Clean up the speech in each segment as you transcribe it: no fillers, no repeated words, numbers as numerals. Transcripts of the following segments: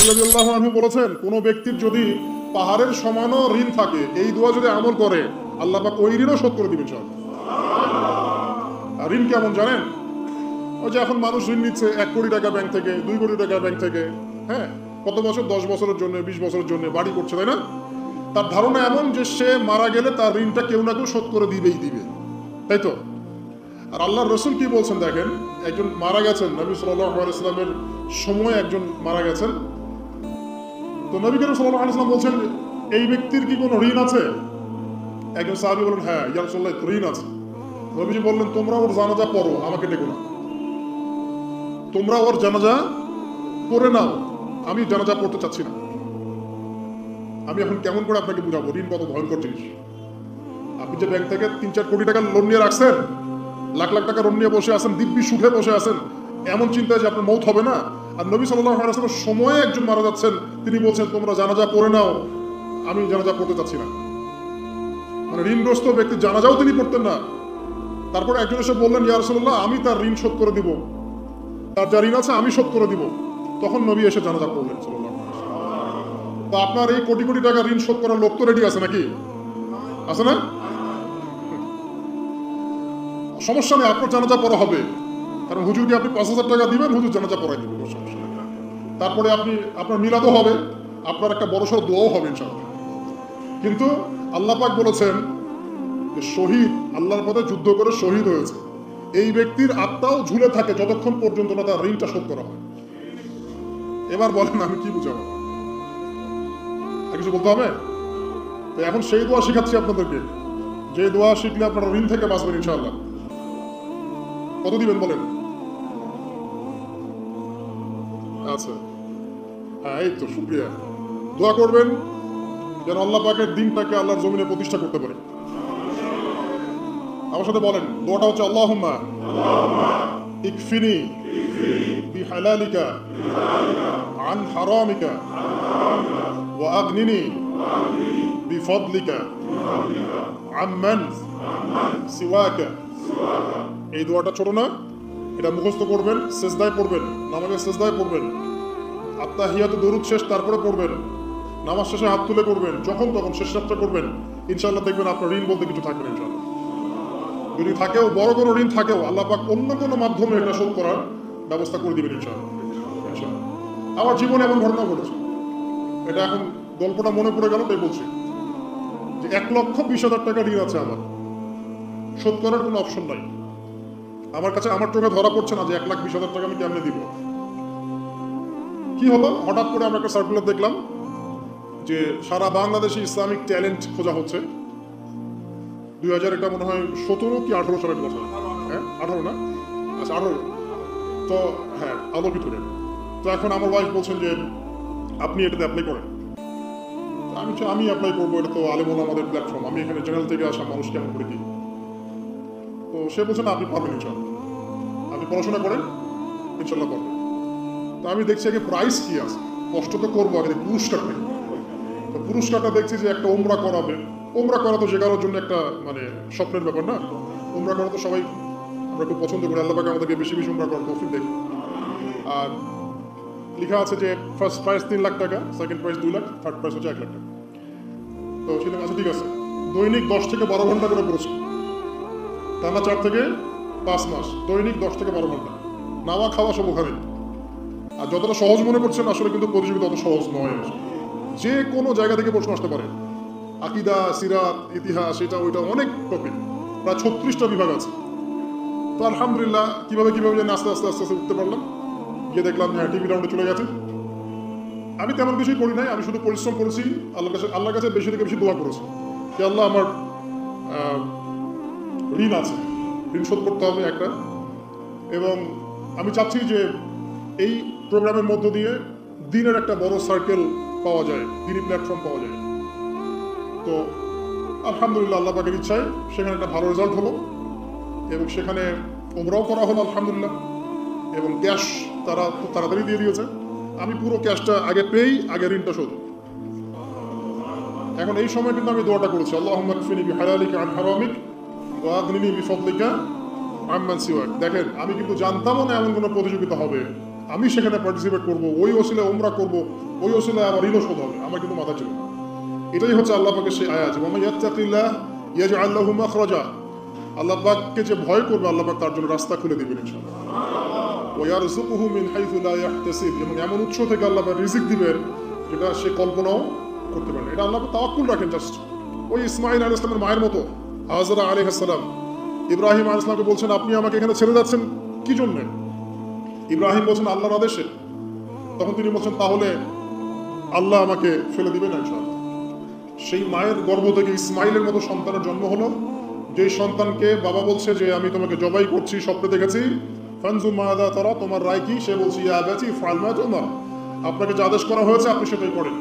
আলী রাদিয়াল্লাহু আনহু বলেছেন, কোনো ব্যক্তির যদি পাহাড়ের সমানও ঋণ থাকে, এই দোয়া যদি আমল করে, আল্লাহ পাক ওই ঋণও শোধ করে দিবেন সব। আর ঋণ কেমন জানেন? ওই যে এখন মানুষ ঋণ নিচ্ছে 1 কোটি টাকা ব্যাংক থেকে, 2 কোটি টাকা ব্যাংক থেকে, হ্যাঁ, কত বছর, 10 বছরের জন্য, 20 বছরের জন্য বাড়ি করছে, তাই না? তার ধারণা এমন যে সে মারা গেলে তার ঋণটা কেউ না কেউ শোধ করে দিবেই দিবে, তাই তো? আর আল্লাহর রসুল কি বলছেন দেখেন, একজন মারা গেছেন, নবী সাল্লাল্লাহু আলাইহি ওয়াসাল্লামের সময় একজন মারা গেছেন। তো নবী করিম সাল্লাল্লাহু আলাইহি ওয়াসাল্লাম বলছেন, এই ব্যক্তির কি কোনো ঋণ আছে? একজন সাহাবী বলেন, হ্যাঁ ইয়া রাসূলুল্লাহ, ঋণ আছে। নবীজি বললেন, তোমরা ওর জানাজা পড়ো, আমাকে ডেকো না। তোমরা ওর জানাজা পড়ে নাও, আমি জানাজা পড়তে চাচ্ছি না। আমি এখন কেমন করে আপনাকে বুঝাবো ঋণ কত ভয়ঙ্কর জিনিস। আপনি যে ব্যাংক থেকে 3-4 কোটি টাকা লোন নিয়ে রাখছেন, লাখ লাখ টাকা লোন নিয়ে বসে আছেন, দিব্যি সুখে বসে আছেন, এমন চিন্তায় যে আপনার মৌত হবে না। আর নবী সাল্লাল্লাহু আলাইহি ওয়াসাল্লামের সময়ে একজন মারা যাচ্ছেন, তিনি বলছেন তোমরা জানাজা পড়ে নাও, আমি জানাজা পড়তে চাচ্ছি না। মানে ঋণগ্রস্ত ব্যক্তি জানাজাও তিনি পড়তেন না। তারপর একজন এসে বললেন, ইয়া রাসূলুল্লাহ, আমি তার ঋণ শোধ করে দিব, তার যা ঋণ আছে আমি শোধ করে দিব। তখন নবী এসে জানাজা পড়লেন সাল্লাল্লাহু আলাইহি ওয়াসাল্লাম। তো আপনার এই কোটি কোটি টাকা ঋণ শোধ করার লোক তো রেডি আছে নাকি? আছে না? সমস্যা নেই, আপনার জানাজা পড়া হবে। কারণ হুজুরকে আপনি 5,000 টাকা দিবেন, হুজুর জানাজা পড়াই দিবেন, কোনো সমস্যা নেই। তারপরে আপনার মিলাদও হবে, আপনার একটা বড়সড় দোয়াও হবে ইনশাআল্লাহ। কিন্তু আল্লাহ পাক বলেছেন যে শহীদ, আল্লাহর পথে যুদ্ধ করে শহীদ হয়েছে, এই ব্যক্তির আত্মাও ঝুলে থাকে যতক্ষণ পর্যন্ত না তার ঋণটা শোধ করা হয়। এবার বলেন আমি কি বুঝাবো? আর কিছু বলতে হবে? তো এখন সেই দোয়া শিখাচ্ছি আপনাদেরকে, যে দোয়া শিখলে আপনারা ঋণ থেকে বাঁচবেন ইনশাআল্লাহ। কত দিবেন বলেন? আচ্ছা, হ্যাঁ, এই তো শুকরিয়া। দোয়া করবেন যেন আল্লাহ পাকের দিনটাকে আল্লাহর জমিনে প্রতিষ্ঠা করতে পারে। আমার সাথে বলেন, দোয়াটা হচ্ছে আল্লাহুম্মা ইকফিনি বিহালালিকা আন হারামিকা ওয়া আগনিনি বিফদলিকা আম্মান সিওয়াকা। এই দোয়াটা ছোট না, এটা মুখস্থ করবেন, সেজদায় পড়বেন, নামাজের সেজদায় পড়বেন, আত্তাহিয়াতু দরুদ শেষ তারপরে পড়বেন, নামাজ শেষে হাত তুলে করবেন, যখন তখন শেষ রাতটা করবেন। ইনশাআল্লাহ দেখবেন আপনার ঋণ বলতে কিছু থাকবে না ইনশাআল্লাহ। যদি থাকেও, বড় কোনো ঋণ থাকেও, আল্লাহ পাক অন্য কোনো মাধ্যমে এটা শোধ করার ব্যবস্থা করে দিবেন ইনশাআল্লাহ। আমার জীবনে এমন ঘটনা ঘটেছে, এটা এখন গল্পটা মনে পড়ে গেল তাই বলছি, যে 1,20,000 টাকা ঋণ আছে আমার, শোধ করার কোনো অপশন নাই আমার কাছে। আমার চোখে ধরা পড়ছে না যে 1,20,000 টাকা আমি কেমনে দিব। কি হলো, হঠাৎ করে আমরা একটা সার্কুলার দেখলাম যে সারা বাংলাদেশে ইসলামিক ট্যালেন্ট খোঁজা হচ্ছে। 2000 এটা মনে হয় 17 কি 18 সালের কথা, হ্যাঁ 18 না, আচ্ছা 18। তো হ্যাঁ, আলোকিত। তো এখন আমার ওয়াইফ বলছেন যে আপনি এটাতে অ্যাপ্লাই করেন। আমি অ্যাপ্লাই করবো, এটা তো আলেমুল আমাদের প্ল্যাটফর্ম, আমি এখানে চ্যানেল থেকে আসা মানুষ কেমন করে দিই। তো সে বলছেন আপনি পারবেন ইনশাআল্লাহ, আপনি পড়াশোনা করেন, ইনশাআল্লাহ পারবেন। তো আমি দেখছি আগে প্রাইস কি আছে, কষ্ট তো করবো, আগে পুরস্কার নেই। তো পুরস্কারটা দেখছি যে একটা উমরা করাবে। উমরা করা তো যে কারোর জন্য একটা মানে স্বপ্নের ব্যাপার না। উমরা করা তো সবাই আমরা খুব পছন্দ করি, আল্লাহ পাক আমাদেরকে বেশি বেশি উমরা করার তৌফিক দেয়। আর লেখা আছে যে ফার্স্ট প্রাইজ 3 লাখ টাকা, second prize 2 lakh, third prize হচ্ছে 1 লাখ টাকা। তো সেটা আছে, ঠিক আছে। দৈনিক 10 থেকে 12 ঘন্টা করে পুরস্কার, টানা 4 থেকে 5 মাস, দৈনিক 10 থেকে 12 ঘন্টা, নাওয়া খাওয়া সব ওখানে। আর যতটা সহজ মনে করছেন, আসলে কিন্তু প্রতিযোগিতা অত সহজ নয়। যে কোনো জায়গা থেকে প্রশ্ন আসতে পারে, আকিদা, সিরাত, ইতিহাস, এটা ওইটা অনেক টপিক, প্রায় 36টা বিভাগ আছে। তো আলহামদুলিল্লাহ কিভাবে যেন আস্তে আস্তে উঠতে পারলাম। গিয়ে দেখলাম হ্যাঁ, টিভি রাউন্ডে চলে গেছে। আমি তেমন কিছুই করি নাই, আমি শুধু পরিশ্রম করেছি, আল্লাহর কাছে বেশি থেকে বেশি দোয়া করেছি যে আল্লাহ আমার ঋণ আছে, ঋণ শোধ করতে হবে একটা। এবং আমি চাচ্ছি যে এই প্রোগ্রামের মধ্য দিয়ে দিনের একটা বড় সার্কেল পাওয়া যায়, দিনই প্ল্যাটফর্ম পাওয়া যায়। তো আলহামদুলিল্লাহ আল্লাহ পাকের ইচ্ছায় সেখানে একটা ভালো রেজাল্ট হলো, এবং সেখানে উমরাও করা হলো আলহামদুলিল্লাহ। এবং ক্যাশ তারা খুব তাড়াতাড়ি দিয়ে দিয়েছে। আমি পুরো ক্যাশটা আগে পেয়েই আগে ঋণটা শোধ। এখন এই সময় কিন্তু আমি দোয়াটা করেছি, আল্লাহুম্মা কফিনি বিহালালিকা আন হারামিক ওয়া আগনিনি বিফদলিকা আম্মান সিওয়াক। দেখেন, আমি কিন্তু জানতামও না এমন কোনো প্রতিযোগিতা হবে, আমি সেখানে পার্টিসিপেট করব, ওই ওসিলায় উমরা করব, ওই ওসিলায় আমার ঋণও শোধ হবে, আমার কিন্তু মাথা ছিল না। এটাই হচ্ছে আল্লাহ পাকের সেই আয়াত, ওয়া মান ইয়াত্তাকিল্লাহ ইয়াজআল লাহু মাখরাজা। আল্লাহ পাককে যে ভয় করবে আল্লাহ পাক তার জন্য রাস্তা খুলে দিবেন ইনশাআল্লাহ। ওয়া ইয়ারযুকুহু মিন হাইথু লা ইয়াহতাসিব, এবং এমন উৎস থেকে আল্লাহ পাক রিজিক দিবেন যেটা সে কল্পনাও করতে পারে না। এটা আল্লাহ পাক তাওয়াক্কুল রাখেন জাস্ট। ওই ইসমাঈল আলাইহিস সালামের মায়ের মতো হাজরা আলাইহিস সালাম ইব্রাহিম আলাইহিস সালামকে বলছেন, আপনি আমাকে এখানে ছেড়ে যাচ্ছেন কি জন্য? ইব্রাহিম বলছেন আল্লাহর আদেশে। তখন তিনি বলছেন তাহলে আল্লাহ আমাকে ফেলে দিবেন না ইনশাআল্লাহ। সেই মায়ের গর্ভ থেকে ইসমাইলের মতো সন্তানের জন্ম হলো, যেই সন্তানকে বাবা বলছে যে আমি তোমাকে জবাই করছি, স্বপ্নে দেখেছি, ফানজুর মাযা তারা, তোমার রায় কি? সে বলছে ইয়া আবাতি ফাআল মা তুমার, আপনাকে যে আদেশ করা হয়েছে আপনি সেটাই করেন।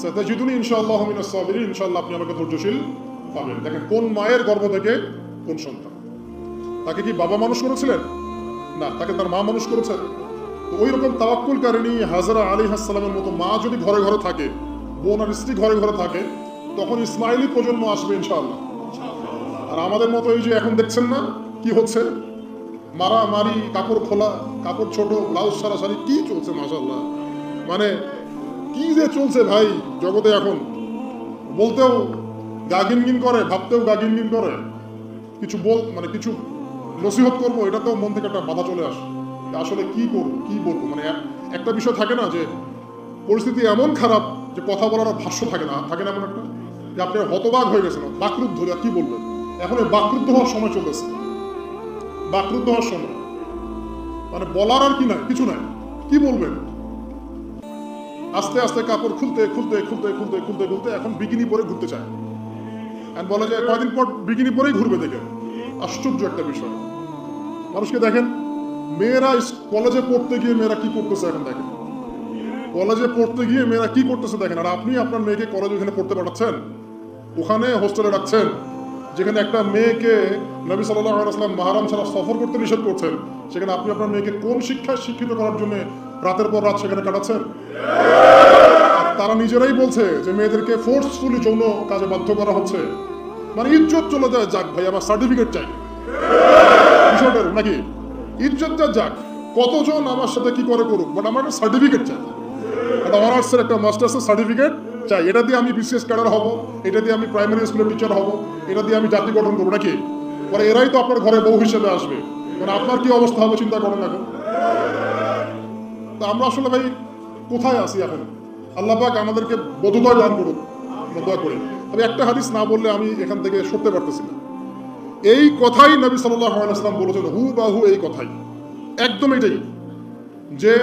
সাতাজিদুনি ইনশাআল্লাহু মিনাস সাবিরিন, ইনশাআল্লাহ আপনি আমাকে ধৈর্যশীল পাবেন। দেখেন কোন মায়ের গর্ভ থেকে কোন সন্তান। তাকে কি বাবা মানুষ করেছিলেন? না, তাকে তার মা মানুষ করেছেন। তো ওই রকম তাওয়াক্কুলকারিনী হাজরা আলাইহিস সালামের মতো মা যদি ঘরে ঘরে থাকে, বোন আর স্ত্রী ঘরে ঘরে থাকে, তখন ইসমাইলি প্রজন্ম আসবে ইনশাআল্লাহ। আর আমাদের মতো এই যে এখন দেখছেন না কি হচ্ছে, মারামারি, কাপড় খোলা, কাপড় ছোট, ব্লাউজ সারা সারি, কি চলছে মাশাআল্লাহ। মানে কি যে চলছে ভাই জগতে এখন, বলতেও গা গিনগিন করে, ভাবতেও গা গিনগিন করে। কিছু মানে কিছু নসিহত করবো, এটা তো মন থেকে একটা বাধা চলে আসে, আসলে কি করবো কি বলবো। মানে একটা বিষয় থাকে না যে পরিস্থিতি এমন খারাপ যে কথা বলার ভাষ্য থাকে না এমন একটা, যে আপনি হতবাক হয়ে গেছেন, বাকরুদ্ধ, কি বলবেন। এখন এই বাকরুদ্ধ হওয়ার সময় চলতেছে, বাকরুদ্ধ হওয়ার সময়, মানে বলার আর কি নাই, কিছু নাই, কি বলবেন। আস্তে আস্তে কাপড় খুলতে খুলতে খুলতে খুলতে খুলতে খুলতে এখন বিকিনি পরে ঘুরতে চায়, বলে যে কয়দিন পর বিকিনি পরেই ঘুরবে। দেখেন আশ্চর্য একটা বিষয়। মানুষকে দেখেন, মেয়েরা কলেজে পড়তে গিয়ে মেয়েরা কি করতেছে এখন দেখেন, কলেজে পড়তে গিয়ে মেয়েরা কি করতেছে দেখেন। আর আপনি আপনার মেয়েকে কলেজে ওখানে পড়তে পাঠাচ্ছেন, ওখানে হোস্টেলে রাখছেন, যেখানে একটা মেয়েকে নবী সাল্লাল্লাহু আলাইহি ওয়াসাল্লাম মাহরাম ছাড়া সফর করতে নিষেধ করছেন, সেখানে আপনি আপনার মেয়েকে কোন শিক্ষায় শিক্ষিত করার জন্য রাতের পর রাত সেখানে কাটাচ্ছেন। তারা নিজেরাই বলছে যে মেয়েদেরকে ফোর্সফুলি যৌন কাজে বাধ্য করা হচ্ছে। মানে ইজ্জত চলে যায়, যাক ভাই আমার সার্টিফিকেট চাই বিষয়টার, নাকি ইজ্জত যাক, কতজন আমার সাথে কি করে করুক, বাট আমার একটা সার্টিফিকেট চাই, একটা অনার্সের একটা মাস্টার্সের সার্টিফিকেট চাই। এটা দিয়ে আমি বিসিএস ক্যাডার হব, এটা দিয়ে আমি প্রাইমারি স্কুলের টিচার হব, এটা দিয়ে আমি জাতি গঠন করবো, নাকি? পরে এরাই তো আপনার ঘরে বউ হিসেবে আসবে, মানে আপনার কি অবস্থা হবে চিন্তা করেন এখন। তা আমরা আসলে ভাই কোথায় আছি এখন? আল্লাহ পাক আমাদেরকে বোধোদয় দান করুন, দোয়া করি। তবে একটা হাদিস না বললে আমি এখান থেকে সরতে পারতেছি না। এই কথাই নবী সাল্লাল্লাহু আলাইহি ওয়াসাল্লাম বলেছেন, হুবাহু এই কথাই, একদম এটাই, যে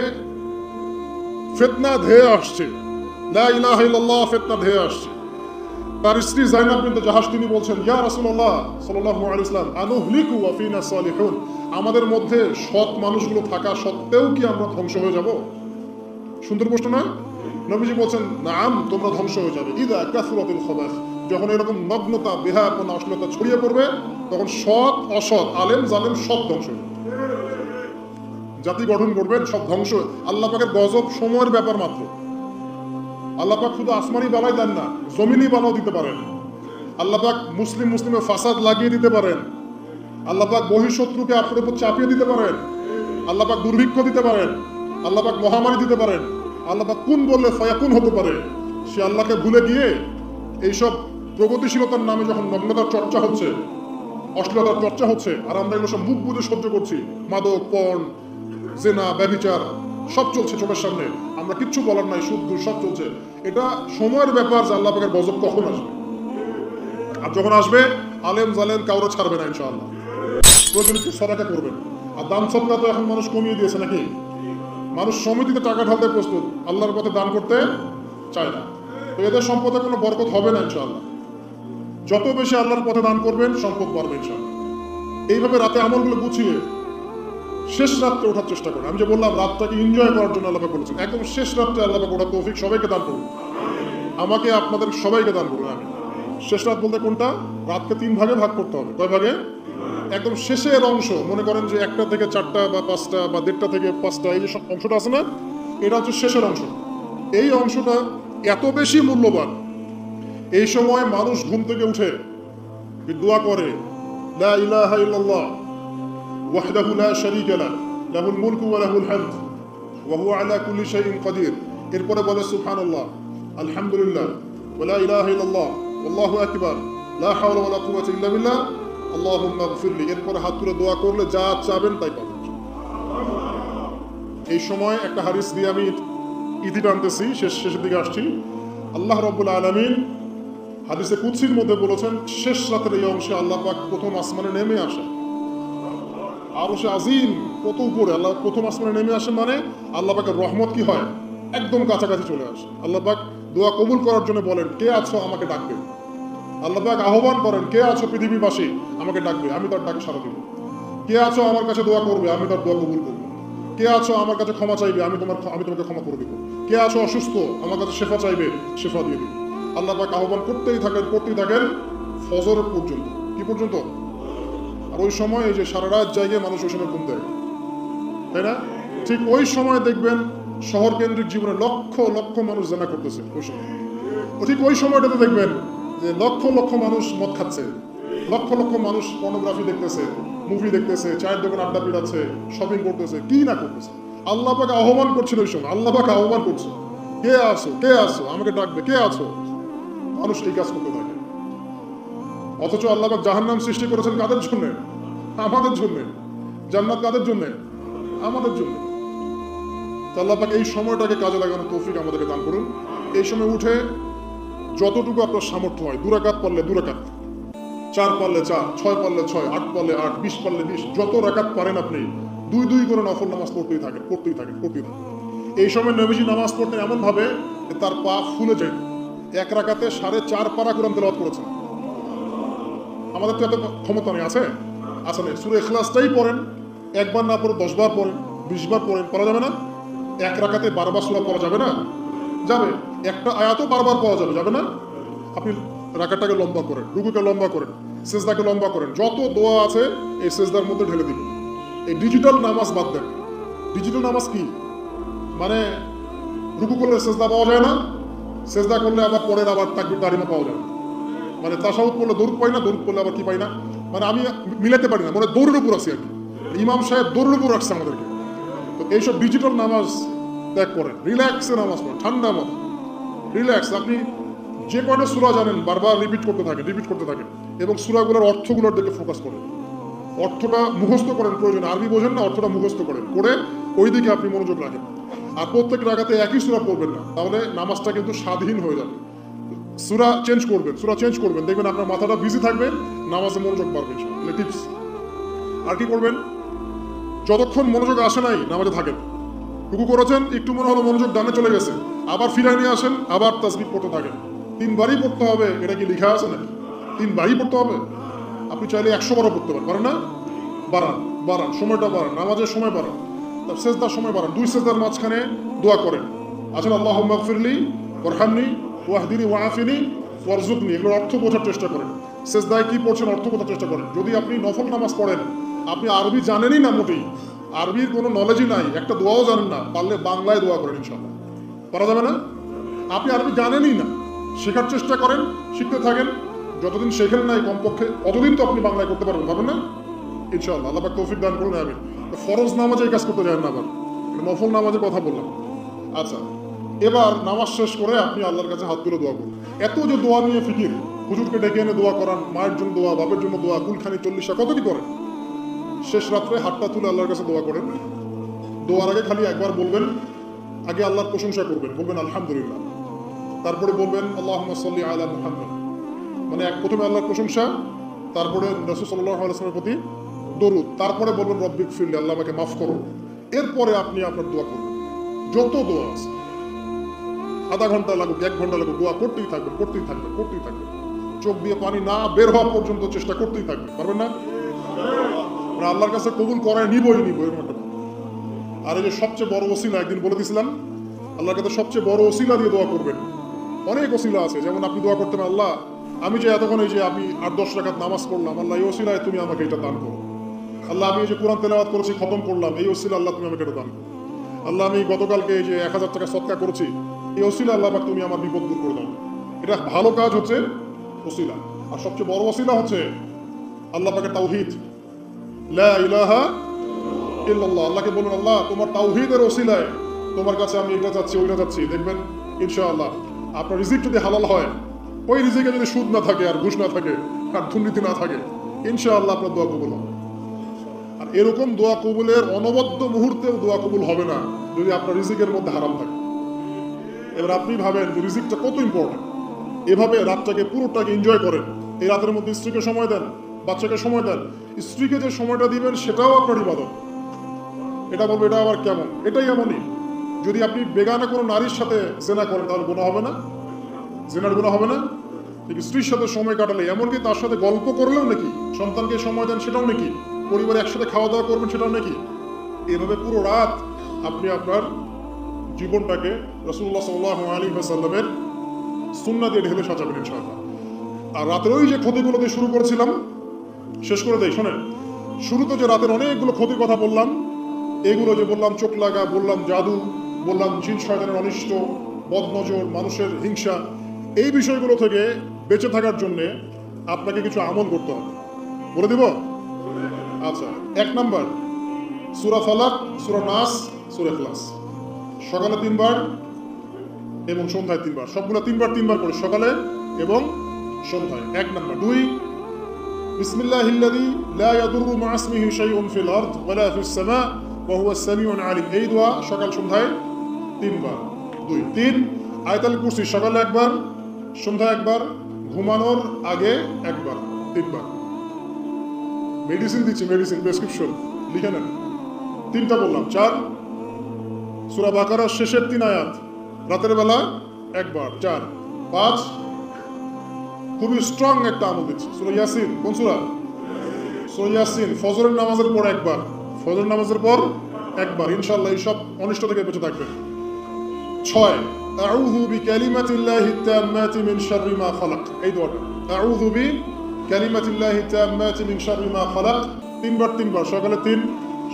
ফিতনা ধেয়ে আসছে, লা ইলাহা ইল্লাল্লাহ, ফিতনা ধেয়ে আসছে। তার স্ত্রী যায়নাব বিনতে জাহাশ তিনি বলছেন, ইয়া রাসূলুল্লাহ সাল্লাল্লাহু আলাইহি ওয়াসাল্লাম, আনুহলিকু ওয়া ফিনা সালিহুন, আমাদের মধ্যে সৎ মানুষগুলো থাকা সত্ত্বেও কি আমরা ধ্বংস হয়ে যাব? সুন্দর প্রশ্ন না? নবীজি বলছেন, নাম, তোমরা ধ্বংস হয়ে যাবে। ইদা কাসরাতুল খাবাস, যখন এরকম নগ্নতা, বেহায়াপনা, অশ্লীলতা ছড়িয়ে পড়বে, তখন সৎ অসৎ, আলেম জালেম সব ধ্বংস হবে। জাতি গঠন করবেন সব ধ্বংস। আল্লাহ পাকের গজব সময়ের ব্যাপার মাত্র। আল্লাহ পাক শুধু আসমানি বালাই দেন না, জমিনি বালাও দিতে পারেন। আল্লাহ পাক মুসলিমে ফাসাদ লাগিয়ে দিতে পারেন। আল্লাহ পাক বহিঃশত্রুকে আপনার উপর চাপিয়ে দিতে পারেন। আল্লাহ পাক দুর্ভিক্ষ দিতে পারেন। আল্লাহ পাক মহামারী দিতে পারেন। আল্লাহ পাক কুন বললে ফায়াকুন হতে পারে। সে আল্লাহকে ভুলে গিয়ে এইসব প্রগতিশীলতার নামে যখন নগ্নতার চর্চা হচ্ছে, অশ্লীলতার চর্চা হচ্ছে, আর আমরা এগুলো সব মুখ বুঝে সহ্য করছি, মাদক, পর্ন, জেনা, ব্যভিচার সব চলছে চোখের সামনে, আমরা কিচ্ছু বলার নাই, শুদ্ধ সব চলছে। এটা সময়ের ব্যাপার যে আল্লাহ পাকের গজব কখন আসবে। আর যখন আসবে আলেম জালেম কাউরে ছাড়বে না ইনশাআল্লাহ। প্রয়োজনে একটু সদকা করবেন। আর দান সদকা তো এখন মানুষ কমিয়ে দিয়েছে, নাকি? মানুষ সমিতিতে টাকা ঢালতে প্রস্তুত, আল্লাহর পথে দান করতে চায় না। তো এদের সম্পদে কোনো বরকত হবে না ইনশাআল্লাহ। যত বেশি আল্লাহর পথে দান করবেন সম্পদ বাড়বে ইনশাআল্লাহ। এইভাবে রাতে আমলগুলো গুছিয়ে শেষ রাত্রে ওঠার চেষ্টা করেন। আমি যে বললাম রাতটাকে এনজয় করার জন্য আল্লাহ বলেছেন, একদম শেষ রাত্রে আল্লাহ ওঠার তৌফিক সবাইকে দান করুন, আমাকে আপনাদের সবাইকে দান করুন। আমি শেষ রাত বলতে কোনটা? রাতকে 3 ভাগে ভাগ করতে হবে। কয় ভাগে? একদম শেষের অংশ, মনে করেন যে 1টা থেকে 4টা বা 5টা বা 1.5টা থেকে 5টা, এই যে অংশটা আছে না, এটা হচ্ছে শেষের অংশ। এই অংশটা এত বেশি মূল্যবান, এই সময় মানুষ ঘুম থেকে উঠে দোয়া করে, লা ইলাহা ইল্লাল্লাহ ওয়াহদাহু লা শারীকা লাহু লাহুল মুলকু ওয়া লাহুল হামদ ওয়া হুয়া আলা কুল্লি শাইইন কাদির। এরপরে বলে সুবহানাল্লাহ, আলহামদুলিল্লাহ, ওয়ালা ইলাহা ইল্লাল্লাহ, আল্লাহু আকবার, লা হাওলা ওয়ালা কুওয়াতা ইল্লা বিল্লাহ, আল্লাহুম্মা গফিরলি। এরপরে হাত তুলে দোয়া করলে যা চাবেন তাই পাবেন। এই সময় একটা হাদিস দিয়ে আমি ইতি টানতেছি, শেষের দিকে আসছি। আল্লাহ রাব্বুল আলামিন হাদিসে কুদসির মধ্যে বলেছেন, শেষ রাতের এই অংশে আল্লাহ পাক প্রথম আসমানে নেমে আসে। আরশে আজিম কত উপরে, আল্লাহ প্রথম আসমানে নেমে আসে মানে আল্লাহ পাকের রহমত কি হয়, একদম কাছাকাছি চলে আসে। আল্লাহ পাক দোয়া কবুল করার জন্য বলেন, কে আছো আমাকে ডাকবে। আল্লাহ পাক আহ্বান করেন, কে আছো পৃথিবীবাসী আমাকে ডাকবে, আমি তার ডাকে সাড়া দিব। কে আছো আমার কাছে দোয়া করবে, আমি তার দোয়া কবুল করবো। কে আছো আমার কাছে ক্ষমা চাইবে, আমি তোমাকে ক্ষমা করে দিব। কে আছো অসুস্থ, আমার কাছে শেফা চাইবে, শেফা দিয়ে দিব। আল্লাহ পাক আহ্বান করতেই থাকেন ফজর পর্যন্ত। কি পর্যন্ত? আর ওই সময় এই যে সারা রাত জায়গায় মানুষ ওই সময় ঘুম দেয়, তাই না? ঠিক ওই সময় দেখবেন শহর কেন্দ্রিক জীবনে লক্ষ লক্ষ মানুষ জানা করতেছে। ওই সময় ঠিক ওই সময়টাতে দেখবেন যে লক্ষ লক্ষ মানুষ মদ খাচ্ছে, লক্ষ লক্ষ মানুষ পর্নোগ্রাফি দেখতেছে, মুভি দেখতেছে, চায়ের দোকান আড্ডা পিটাচ্ছে, শপিং করতেছে, কি না করতেছে। আল্লাহ পাক আহ্বান করছিল ওই সময়, আল্লাহ পাক আহ্বান করছে, কে আছো, কে আছো আমাকে ডাকবে, কে আছো। মানুষ এই কাজ করতে থাকে। অথচ আল্লাহ পাক জাহান্নাম সৃষ্টি করেছেন কাদের জন্য? আমাদের জন্য। জান্নাত কাদের জন্য? আমাদের জন্য। আল্লাহ পাক এই সময়টাকে কাজে লাগানোর তৌফিক আমাদেরকে দান করুন। এই সময় উঠে যতটুকু আপনার সামর্থ্য হয়, 2 রাকাত পারলে 2 রাকাত, 4 পারলে 4, 6 পারলে 6, 8 পারলে 8, 20 পারলে 20, যত রাকাত পারেন আপনি 2 করে নফল নামাজ পড়তেই থাকেন। এই সময় নবীজি নামাজ পড়তেন এমন ভাবে তার পা ফুলে যায়। 1 রাকাতে 4.5 পারা কোরআন তেলাওয়াত করেছেন। আমাদের তো এত ক্ষমতা নেই, আছে নেই। সূরা ইখলাসটাই পড়েন, একবার না পড়ে 10 বার পড়েন, 20 বার পড়েন, পড়া যাবে না? 1 রাকাতে 12 বার সূরা পড়া যাবে না? যাবে। একটা আয়াতও বারবার পড়া যাবে না? আপনি রাকাতটাকে লম্বা করেন, রুকুকে লম্বা করেন, সেজদাকে লম্বা করেন, যত দোয়া আছে এই সেজদার মধ্যে ঢেলে দিন। এই ডিজিটাল নামাজ বাদ দেন। ডিজিটাল নামাজ কি মানে? রুকু করলে সেজদা পাওয়া যায় না, সেজদা করলে আবার পরের আবার তাকবীর তাহরিমা পাওয়া যায় না। মানে তাশাহুদ করলে দরুদ পাই না, দরুদ করলে আবার কি পাই না, মানে আমি মিলাতে পারি না। মানে দৌড়ের উপর আছি আর কি, ইমাম সাহেব দৌড়ের উপর রাখছে আমাদেরকে। তো এইসব ডিজিটাল নামাজ ত্যাগ করেন, রিল্যাক্সে নামাজ পড়েন, ঠান্ডা মতো রিল্যাক্স। আপনি যে কয়টা সূরা জানেন বারবার রিপিট করতে থাকেন এবং সূরাগুলোর অর্থগুলোর দিকে ফোকাস করেন। অর্থটা মুখস্থ করেন, প্রয়োজন আরবি বোঝেন না, অর্থটা মুখস্থ করেন, করে ওই দিকে আপনি মনোযোগ রাখেন। আর প্রত্যেক রাকাতে একই সূরা পড়বেন না, তাহলে নামাজটা কিন্তু স্বাধীন হয়ে যাবে। সূরা চেঞ্জ করবেন, দেখবেন আপনার মাথাটা বিজি থাকবে, নামাজে মনোযোগ বাড়বে। এটা টিপস। আর কি করবেন? যতক্ষণ মনোযোগ আসে নাই নামাজে থাকেন। রুকু করেছেন, একটু মনে হলো মনোযোগ ডানে চলে গেছে, আবার ফিরাই নিয়ে আসেন, আবার তাসবিহ পড়তে থাকেন। 3 বারই পড়তে হবে, এটা কি লেখা আছে নাকি? 3 বারই পড়তে হবে? আপনি চাইলে 100 বারও পড়তে পারেন না? বাড়ান, সময়টা বাড়ান, নামাজের সময় বাড়ান, তার সেজদার সময় বাড়ান। 2 সেজদার মাঝখানে দোয়া করেন, আছেন আল্লাহুম্মা গফিরলি ওয়ারহামনি ওয়াহদিনি ওয়াআফিনি ওয়ারযুকনি। এগুলোর অর্থ বোঝার চেষ্টা করেন। সেজদায় কি পড়ছেন অর্থ বোঝার চেষ্টা করেন। যদি আপনি নফল নামাজ পড়েন, আপনি আরবি জানেনই না, মোটেই আরবির কোনো নলেজই নাই, একটা দোয়াও জানেন না, পারলে বাংলায় দোয়া করেন, ইনশাআল্লাহ। পারা যাবে না? আপনি আরবি জানেনই না, শেখার চেষ্টা করেন, শিখতে থাকেন। যতদিন শেখেন নাই কমপক্ষে অতদিন তো আপনি বাংলায় করতে পারবেন না? ইনশাআল্লাহ। আল্লাহ পাক তৌফিক দান করুন। আমি ফরজ নামাজে এই কাজ করতে যান না, আবার নফল নামাজের কথা বললাম। আচ্ছা, এবার নামাজ শেষ করে আপনি আল্লাহর কাছে হাত তুলে দোয়া করুন। এত যে দোয়া নিয়ে ফিকির, হুজুরকে ডেকে এনে দোয়া করান, মায়ের জন্য দোয়া, বাপের জন্য দোয়া, কুলখানি 40টা, কত কি করেন। শেষ রাত্রে হাতটা তুলে আল্লাহর কাছে দোয়া করেন। দোয়ার আগে খালি একবার বলবেন, আগে আল্লাহর প্রশংসা করবেন, বলবেন আলহামদুলিল্লাহ, তারপরে বলবেন আল্লাহুম্মা সাল্লি আলা মুহাম্মাদ। মানে প্রথমে আল্লাহর প্রশংসা, তারপরে রাসূল সাল্লাল্লাহু আলাইহি ওয়াসাল্লামের প্রতি দরুদ, তারপরে বলবেন রব্বিক ফিরলি, আল্লাহ আমাকে মাফ করো। এরপরে আপনি আপনার দোয়া করবেন, যত দোয়া আছে, আধা ঘন্টা লাগুক, 1 ঘন্টা লাগুক, দোয়া করতেই থাকবেন। চোখ দিয়ে পানি না বের হওয়া পর্যন্ত চেষ্টা করতেই থাকবেন। পারবেন না? আল্লাহর কাছে কবুল করায় নিবই এরকম একটা। আর এই যে সবচেয়ে বড় ওসিলা, একদিন বলে দিয়েছিলাম, আল্লাহর কাছে সবচেয়ে বড় ওসিলা দিয়ে দোয়া করবেন। অনেক ওসিলা আছে, যেমন আপনি দোয়া করতে পারেন, আল্লাহ আমি যে এতক্ষণ এই যে আমি 8-10 রাকাত নামাজ পড়লাম, আল্লাহ এই ওসিলায় তুমি আমাকে এটা দান করো। আল্লাহ আমি এই যে কোরআন তেলাওয়াত করেছি, খতম করলাম, এই ওসিলা আল্লাহ তুমি আমাকে এটা দান করো। আল্লাহ আমি গতকালকে এই যে 1000 টাকা সদকা করেছি, এই ওসিলা আল্লাহ পাক তুমি আমার বিপদ দূর করে দাও। এটা ভালো কাজ হচ্ছে ওসিলা। আর সবচেয়ে বড় ওসিলা হচ্ছে আল্লাহ পাকের তাওহীদ, লা ইলাহা ইল্লাল্লাহ। আল্লাহকে বলুন, আল্লাহ তোমার তাওহীদের ওসিলায় তোমার কাছে আমি এটা চাচ্ছি ওইটা চাচ্ছি, দেখবেন ইনশাআল্লাহ আপনার রিজিক যদি হালাল হয়, ওই রিজিকে যদি সুদ না থাকে আর ঘুষ না থাকে আর দুর্নীতি না থাকে, ইনশাআল্লাহ আপনার দোয়া কবুল হবে। আর এরকম দোয়া কবুলের অনবদ্য মুহূর্তেও দোয়া কবুল হবে না যদি আপনার রিজিকের মধ্যে হারাম থাকে। এবার আপনি ভাবেন যে রিজিকটা কত ইম্পর্টেন্ট। এভাবে রাতটাকে পুরোটাকে এনজয় করেন। এই রাতের মধ্যে স্ত্রীকে সময় দেন, বাচ্চাকে সময় দেন। স্ত্রীকে যে সময়টা দিবেন সেটাও আপনার ইবাদত। এটা বলবো এটা আবার কেমন, এটাই এমনই। যদি আপনি বেগানা কোনো নারীর সাথে জেনা করেন তাহলে গুনাহ হবে না? জেনার গুনাহ হবে না? ঠিক স্ত্রীর সাথে সময় কাটালে, এমনকি তার সাথে গল্প করলেও নাকি, সন্তানকে সময় দেন সেটাও নাকি, পরিবারে একসাথে খাওয়া দাওয়া করবেন সেটাও নাকি। এভাবে পুরো রাত আপনি আপনার জীবনটাকে রাসূলুল্লাহ সাল্লাল্লাহু আলাইহি ওয়াসাল্লামের সুন্নাহ দিয়ে ঢেলে সাজাবেন ইনশাআল্লাহ। আর রাতের ওই যে ক্ষতিগুলো দিয়ে শুরু করেছিলাম, শেষ করে দেই। শোনেন, শুরুতে যে রাতের অনেকগুলো ক্ষতির কথা বললাম, এগুলো যে বললাম চোখ লাগা, বললাম জাদু, বললাম জিন শয়তানের অনিষ্ট, বদনজর, মানুষের হিংসা, এই বিষয়গুলো থেকে বেঁচে থাকার জন্যে আপনাকে কিছু আমল করতে হবে। বলে দিব? আচ্ছা, 1 নাম্বার, সূরা ফালাক, সূরা নাস, সূরা ইখলাস। সকালে 3 বার এবং সন্ধ্যায় 3 বার। সবগুলো 3 বার 3 বার করে, সকালে এবং সন্ধ্যায়। 1 নাম্বার। 2, বিসমিল্লাহিল্লাযী লা ইয়াদুররু মা ইসমিহি শাইউন ফিল আরদ ওয়ালা ফিস সামা ওয়া হুয়াস সামিউল আলিম। এই দোয়া সকাল সন্ধ্যায় 3 বার। 2, 3 আয়াতুল কুরসি, সকালে 1 বার, সন্ধ্যায় 1 বার, ঘুমানোর আগে 1 বার, 3 বার। মেডিসিন দিচ্ছি, মেডিসিন প্রেসক্রিপশন লিখে নেন। 3টা বললাম। 4 সূরা বাকারার শেষের 3 আয়াত রাতের বেলা 1 বার। 4, 5 খুবই স্ট্রং একটা আমল দিচ্ছি, সূরা ইয়াসিন। কোন সূরা? সূরা ইয়াসিন। ফজরের নামাজের পর 1 বার, ফজরের নামাজের পর 1 বার। ইনশাআল্লাহ এই সব অনিষ্ট থেকে বেঁচে থাকবেন। 6 আউযু বিকালিমাতিল্লাহি তাম্মাতি মিন শাররি মা খালাক। এই দোয়াটা, আউযু বিকালিমাতিল্লাহি তাম্মাতি মিন শাররি মা খালাক, 3 বার 3 বার, সকালে 3,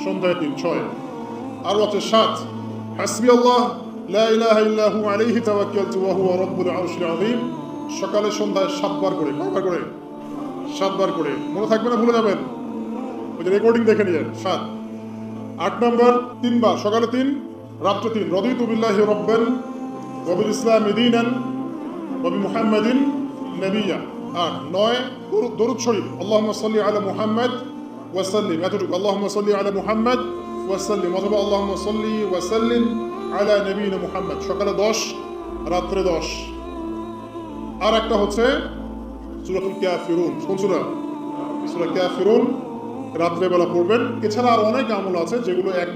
সন্ধ্যায় 3। 6 আর আছে 7 হাসবিয়াল্লাহ লা ইলাহা ইল্লা হু আলাইহি তাওয়াক্কালতু ওয়া হুয়া রাব্বুল আরশিল আযীম। সকালে সন্ধ্যায় 7 বার করে। কয়বার করে? 7 বার করে। মনে থাকবে না, ভুলে যাবেন, ওই যে রেকর্ডিং দেখে নিয়েন। 7। 8 নাম্বার 3 বার, সকালে 3, রাত্রে 3। রাদিতু বিল্লাহি রাব্বান ওয়া বিল ইসলামি দীনান ওয়া বিমুহাম্মাদিন নাবিয়্যা। 8। 9 দরুদ শরীফ, আল্লাহুম্মা সাল্লি আলা মুহাম্মাদ ওয়া সাল্লিম। এতটুকু, আল্লাহুম্মা সাল্লি আলা মুহাম্মাদ ওয়া সাল্লিম, অথবা আল্লাহুম্মা সাল্লি ওয়া সাল্লিম আলা নবিয়িনা মুহাম্মাদ। সকালে 10, রাত্রে 10। আর একটা হচ্ছে সূরাতুল কাফিরুন। কোন সূরা? সূরা কাফিরুন, রাত্রে বেলা পড়বেন। এছাড়া আর অনেক আমল আছে যেগুলো এক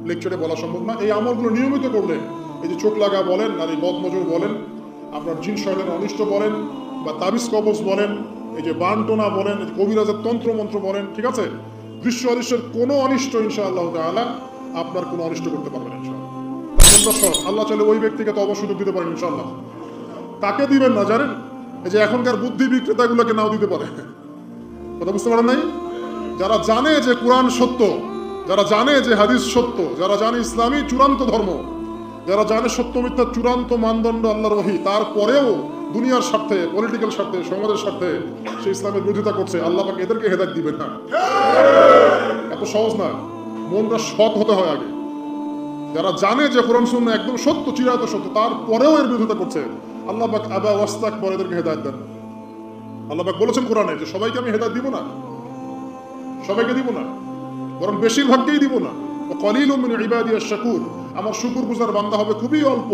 লেকচারে বলা সম্ভব না। এই আমলগুলো নিয়মিত করলে, এই যে চোখ লাগা বলেন, আর এই বদনজর বলেন, আপনার জিন শয়তানের অনিষ্ট বলেন, বা তাবিজ কবজ বলেন, এই যে বানটোনা বলেন, এই যে কবিরাজের তন্ত্র মন্ত্র বলেন, ঠিক আছে, দৃশ্য অদৃশ্যের কোনো অনিষ্ট ইনশাআল্লাহ তাআলা আপনার কোনো অনিষ্ট করতে পারবেন ইনশাআল্লাহ। আল্লাহ চাইলে ওই ব্যক্তিকে তো অবশ্যই সুযোগ দিতে পারেন ইনশাআল্লাহ। তাকে দিবেন না, জানেন, এই যে এখনকার বুদ্ধি বিক্রেতাগুলোকে নাও দিতে পারে। কথা বুঝতে পারেন নাই? যারা জানে যে কোরআন সত্য, যারা জানে যে হাদিস সত্য, যারা জানে ইসলামী চূড়ান্ত ধর্ম, যারা জানে সত্য মিথ্যার চূড়ান্ত মানদণ্ড আল্লাহর ওহী, তারপরেও দুনিয়ার স্বার্থে, পলিটিক্যাল স্বার্থে, সমাজের স্বার্থে সে ইসলামের বিরোধিতা করছে, আল্লাহ পাক এদেরকে হেদায়েত দিবেন না। এত সহজ না, মনটা সৎ হতে হয় আগে। যারা জানে যে কোরআন সুন্নাহ একদম সত্য, চিরায়ত সত্য, তারপরেও এর বিরোধিতা করছে, আল্লাহ পাক আবা ওয়াস্তাকবার, এদেরকে হেদায়েত দেন। আল্লাহ পাক বলেছেন কোরআনে যে সবাইকে আমি হেদায়েত দিব না, সবাইকে দিব না, বরং বেশিরভাগকেই দিব না। ওয়াকালিলুম মিন ইবাদিয়াশ শাকুর, আমার শুকরগুজার বান্দা হবে খুবই অল্প,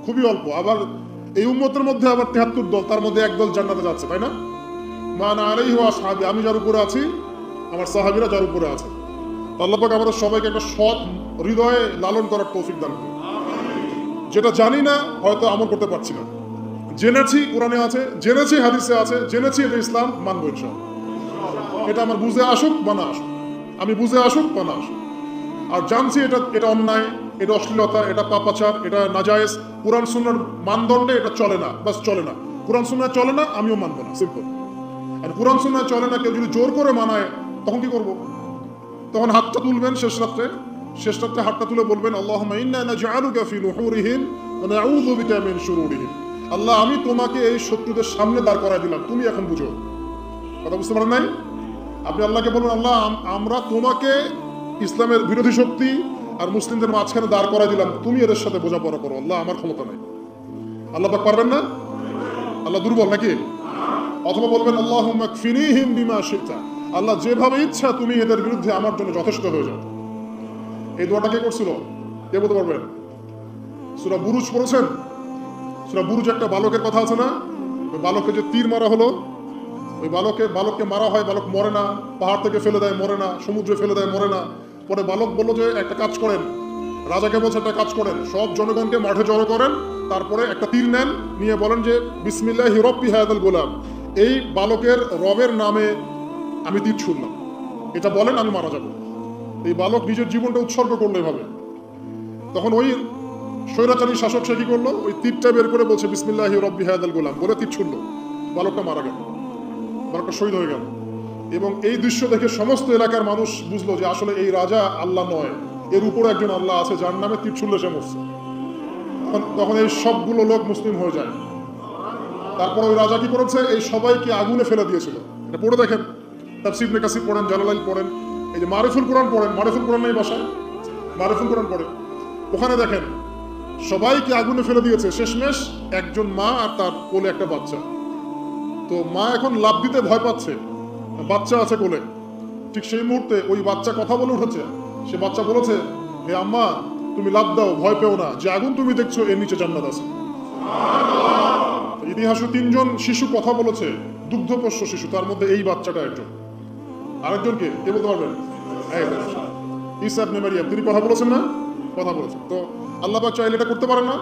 খুবই অল্প। আবার এই উম্মতের মধ্যে আবার ৭৩ দল, তার মধ্যে 1 দল জান্নাতে যাচ্ছে, তাই না? মা আনা আলাইহি ওয়া আসহাবি, আমি যার উপরে আছি, আমার সাহাবীরা যার উপরে আছে। আল্লাহ পাক আমাদের সবাইকে একটা সৎ হৃদয়ে লালন করার তৌফিক দান করুন। যেটা জানি না হয়তো আমল করতে পারছি না, জেনেছি কোরআনে আছে, জেনেছি হাদিসে আছে, জেনেছি এটা ইসলাম, মানবো ইনশাআল্লাহ। এটা আমার বুঝে আসুক বা না আসুক, আমি বুঝে আসুক বা না আসুক। আর জানছি এটা অন্যায়, এটা অশ্লীলতা, এটা পাপাচার, এটা নাজায়েজ, কোরআন সুন্নাহর মানদণ্ডে এটা চলে না, বাস চলে না। কোরআন সুন্নাহ চলে না, আমিও মানবো না, সিম্পল। আর কোরআন সুন্নাহ চলে না, কেউ যদি জোর করে মানায় তখন কি করবো? তখন হাতটা তুলবেন শেষ রাত্রে হাতটা তুলে বলবেন আল্লাহুম্মা ইন্না নাজআলুকা ফি নুহুরিহিম ওয়া নাউযু বিকা মিন শুরুরিহিম। আল্লাহ, আমি তোমাকে এই শত্রুদের সামনে দাঁড় করায় দিলাম, তুমি এখন বুঝো। কথা বুঝতে পারেন নাই? আপনি আল্লাহকে বলবেন, আল্লাহ, আমরা তোমাকে ইসলামের বিরোধী শক্তি আর মুসলিমদের মাঝখানে দাঁড় করাই দিলাম, তুমি এদের সাথে বোঝাপড়া করো। আল্লাহ, আমার ক্ষমতা নাই। আল্লাহ পাক পারবেন না? আল্লাহ দুর্বল নাকি? অথবা বলবেন আল্লাহুম্মা কফিনিহিম বিমা শি'তা, আল্লাহ যেভাবে ইচ্ছা তুমি এদের বিরুদ্ধে আমার জন্য যথেষ্ট হয়ে যাও। এই দোয়াটা কে করছিল? কে বলতে পারবেন? সূরা বুরুজ পড়েছেন? সূরা বুরুজ একটা বালকের কথা আছে না? ওই বালকে যে তীর মারা হলো, ওই বালককে মারা হয়, বালক মরে না, পাহাড় থেকে ফেলে দেয় মরে না, সমুদ্রে ফেলে দেয় মরে না। পরে বালক বলল যে একটা কাজ করেন, রাজাকে বলছে একটা কাজ করেন, সব জনগণকে মাঠে জড়ো করেন, তারপরে একটা তীর নেন, নিয়ে বলেন যে বিসমিল্লাহি রব্বি হাযাল গোলাম, এই বালকের রবের নামে আমি তীর ছুড়লাম, এটা বলেন, আমি মারা যাব। এই বালক নিজের জীবনটা উৎসর্গ করলো এভাবে। তখন ওই স্বৈরাচারী শাসক সে কি করলো? ওই তীরটা বের করে বলছে বিসমিল্লাহি রব্বি হাযাল গোলাম বলে তীর ছুড়লো, বালকটা মারা গেল, বালকটা শহীদ হয়ে গেল। এবং এই দৃশ্য দেখে সমস্ত এলাকার মানুষ বুঝলো যে আসলে এই রাজা আল্লাহ নয়, এর উপরে একজন আল্লাহ আছে যার নামে তীর ছুড়লে সে মরছে। তখন এই সবগুলো লোক মুসলিম হয়ে যায়। তারপর ওই রাজা কি করেছে? এই সবাইকে আগুনে ফেলে দিয়েছিল। এটা পড়ে দেখেন, তাফসীর ইবনে কাসির পড়েন, জালালাইল পড়েন, এই যে মারিফুল কোরআন পড়েন, মারিফুল কোরআন নেই বাসায়, মারিফুল কোরআন পড়েন, ওখানে দেখেন সবাইকে আগুনে ফেলে দিয়েছে। শেষমেশ একজন মা আর তার কোলে একটা বাচ্চা। তো মা এখন লাফ দিতে ভয় পাচ্ছে, বাচ্চা আছে কোলে। ঠিক সেই মুহূর্তে ওই বাচ্চা কথা বলে উঠেছে। সে বাচ্চা বলেছে, হে আম্মা, তুমি লাফ দাও, ভয় পেও না, যে আগুন তুমি দেখছো এর নিচে জান্নাত আছে। ইতিহাসে 3 জন শিশু কথা বলেছে, দুগ্ধপোষ্য শিশু, তার মধ্যে এই বাচ্চাটা একজন। আরেকজনকে কে বলতে পারবেন? ঈসা ইবনে মারইয়াম, তিনি কথা বলেছেন না? কথা বলেছেন। তো আল্লাহ পাক চাইলে এটা করতে পারে না?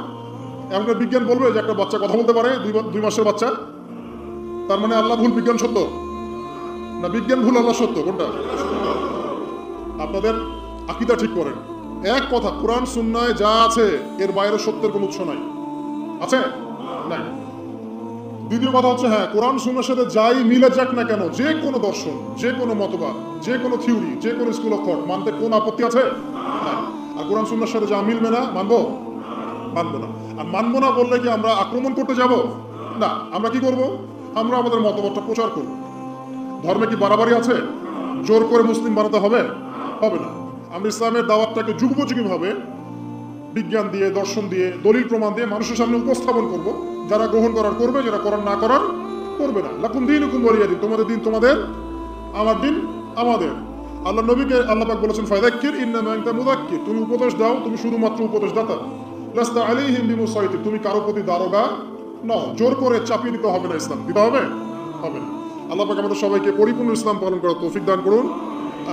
এমন বিজ্ঞান বলবে যে একটা বাচ্চা কথা বলতে পারে, 2 মাসের বাচ্চা? তার মানে আল্লাহ ভুল, বিজ্ঞান সত্য? না বিজ্ঞান ভুল, আল্লাহ সত্য? কোনটা? আপনাদের আকীদা ঠিক করেন। এক কথা, কোরআন সুন্নায় যা আছে এর বাইরে সত্যের কোনো উৎস নাই। আছে? নাই। দ্বিতীয় কথা হচ্ছে, হ্যাঁ, কোরআন সুন্নাহর সাথে যাই মিলে যাক না কেন, যে কোনো দর্শন, যে কোনো মতবাদ, যে কোনো থিওরি, যে কোনো স্কুল অফ থট মানতে কোন আপত্তি আছে? আর কোরআন সুন্নাহর সাথে যা মিলবে না, মানবো? মানবো না। আর মানবো না বললে কি আমরা আক্রমণ করতে যাব? না। আমরা কি করব? আমরা আমাদের মতবাদটা প্রচার করব। ধর্মে কি বাড়াবাড়ি আছে? জোর করে মুসলিম বানাতে হবে? হবে না। আমরা ইসলামের দাওয়াতটাকে যুগোপযোগীভাবে বিজ্ঞান দিয়ে, দর্শন দিয়ে, দলিল প্রমাণ দিয়ে মানুষের সামনে উপস্থাপন করব। যারা গ্রহণ করার করবে, যারা করার না করার করবে না। লাকুম দীনুকুম ওয়ালিয়া দিন, তোমাদের দিন তোমাদের, আমার দিন আমাদের। আল্লাহ নবীকে আল্লাহ পাক বলেছেন ফাযাক্কির ইন্নামা আনতা মুযাক্কির, তুমি উপদেশ দাও, তুমি শুধুমাত্র উপদেশদাতা। লাস্তা আলাইহিম বিমুসাইতির, তুমি কারো প্রতি দারোগা নও। জোর করে চাপিয়ে দিতে হবে না ইসলাম, দিতে হবে? হবে না। আল্লাহ পাক আমাদের সবাইকে পরিপূর্ণ ইসলাম পালন করার তৌফিক দান করুন,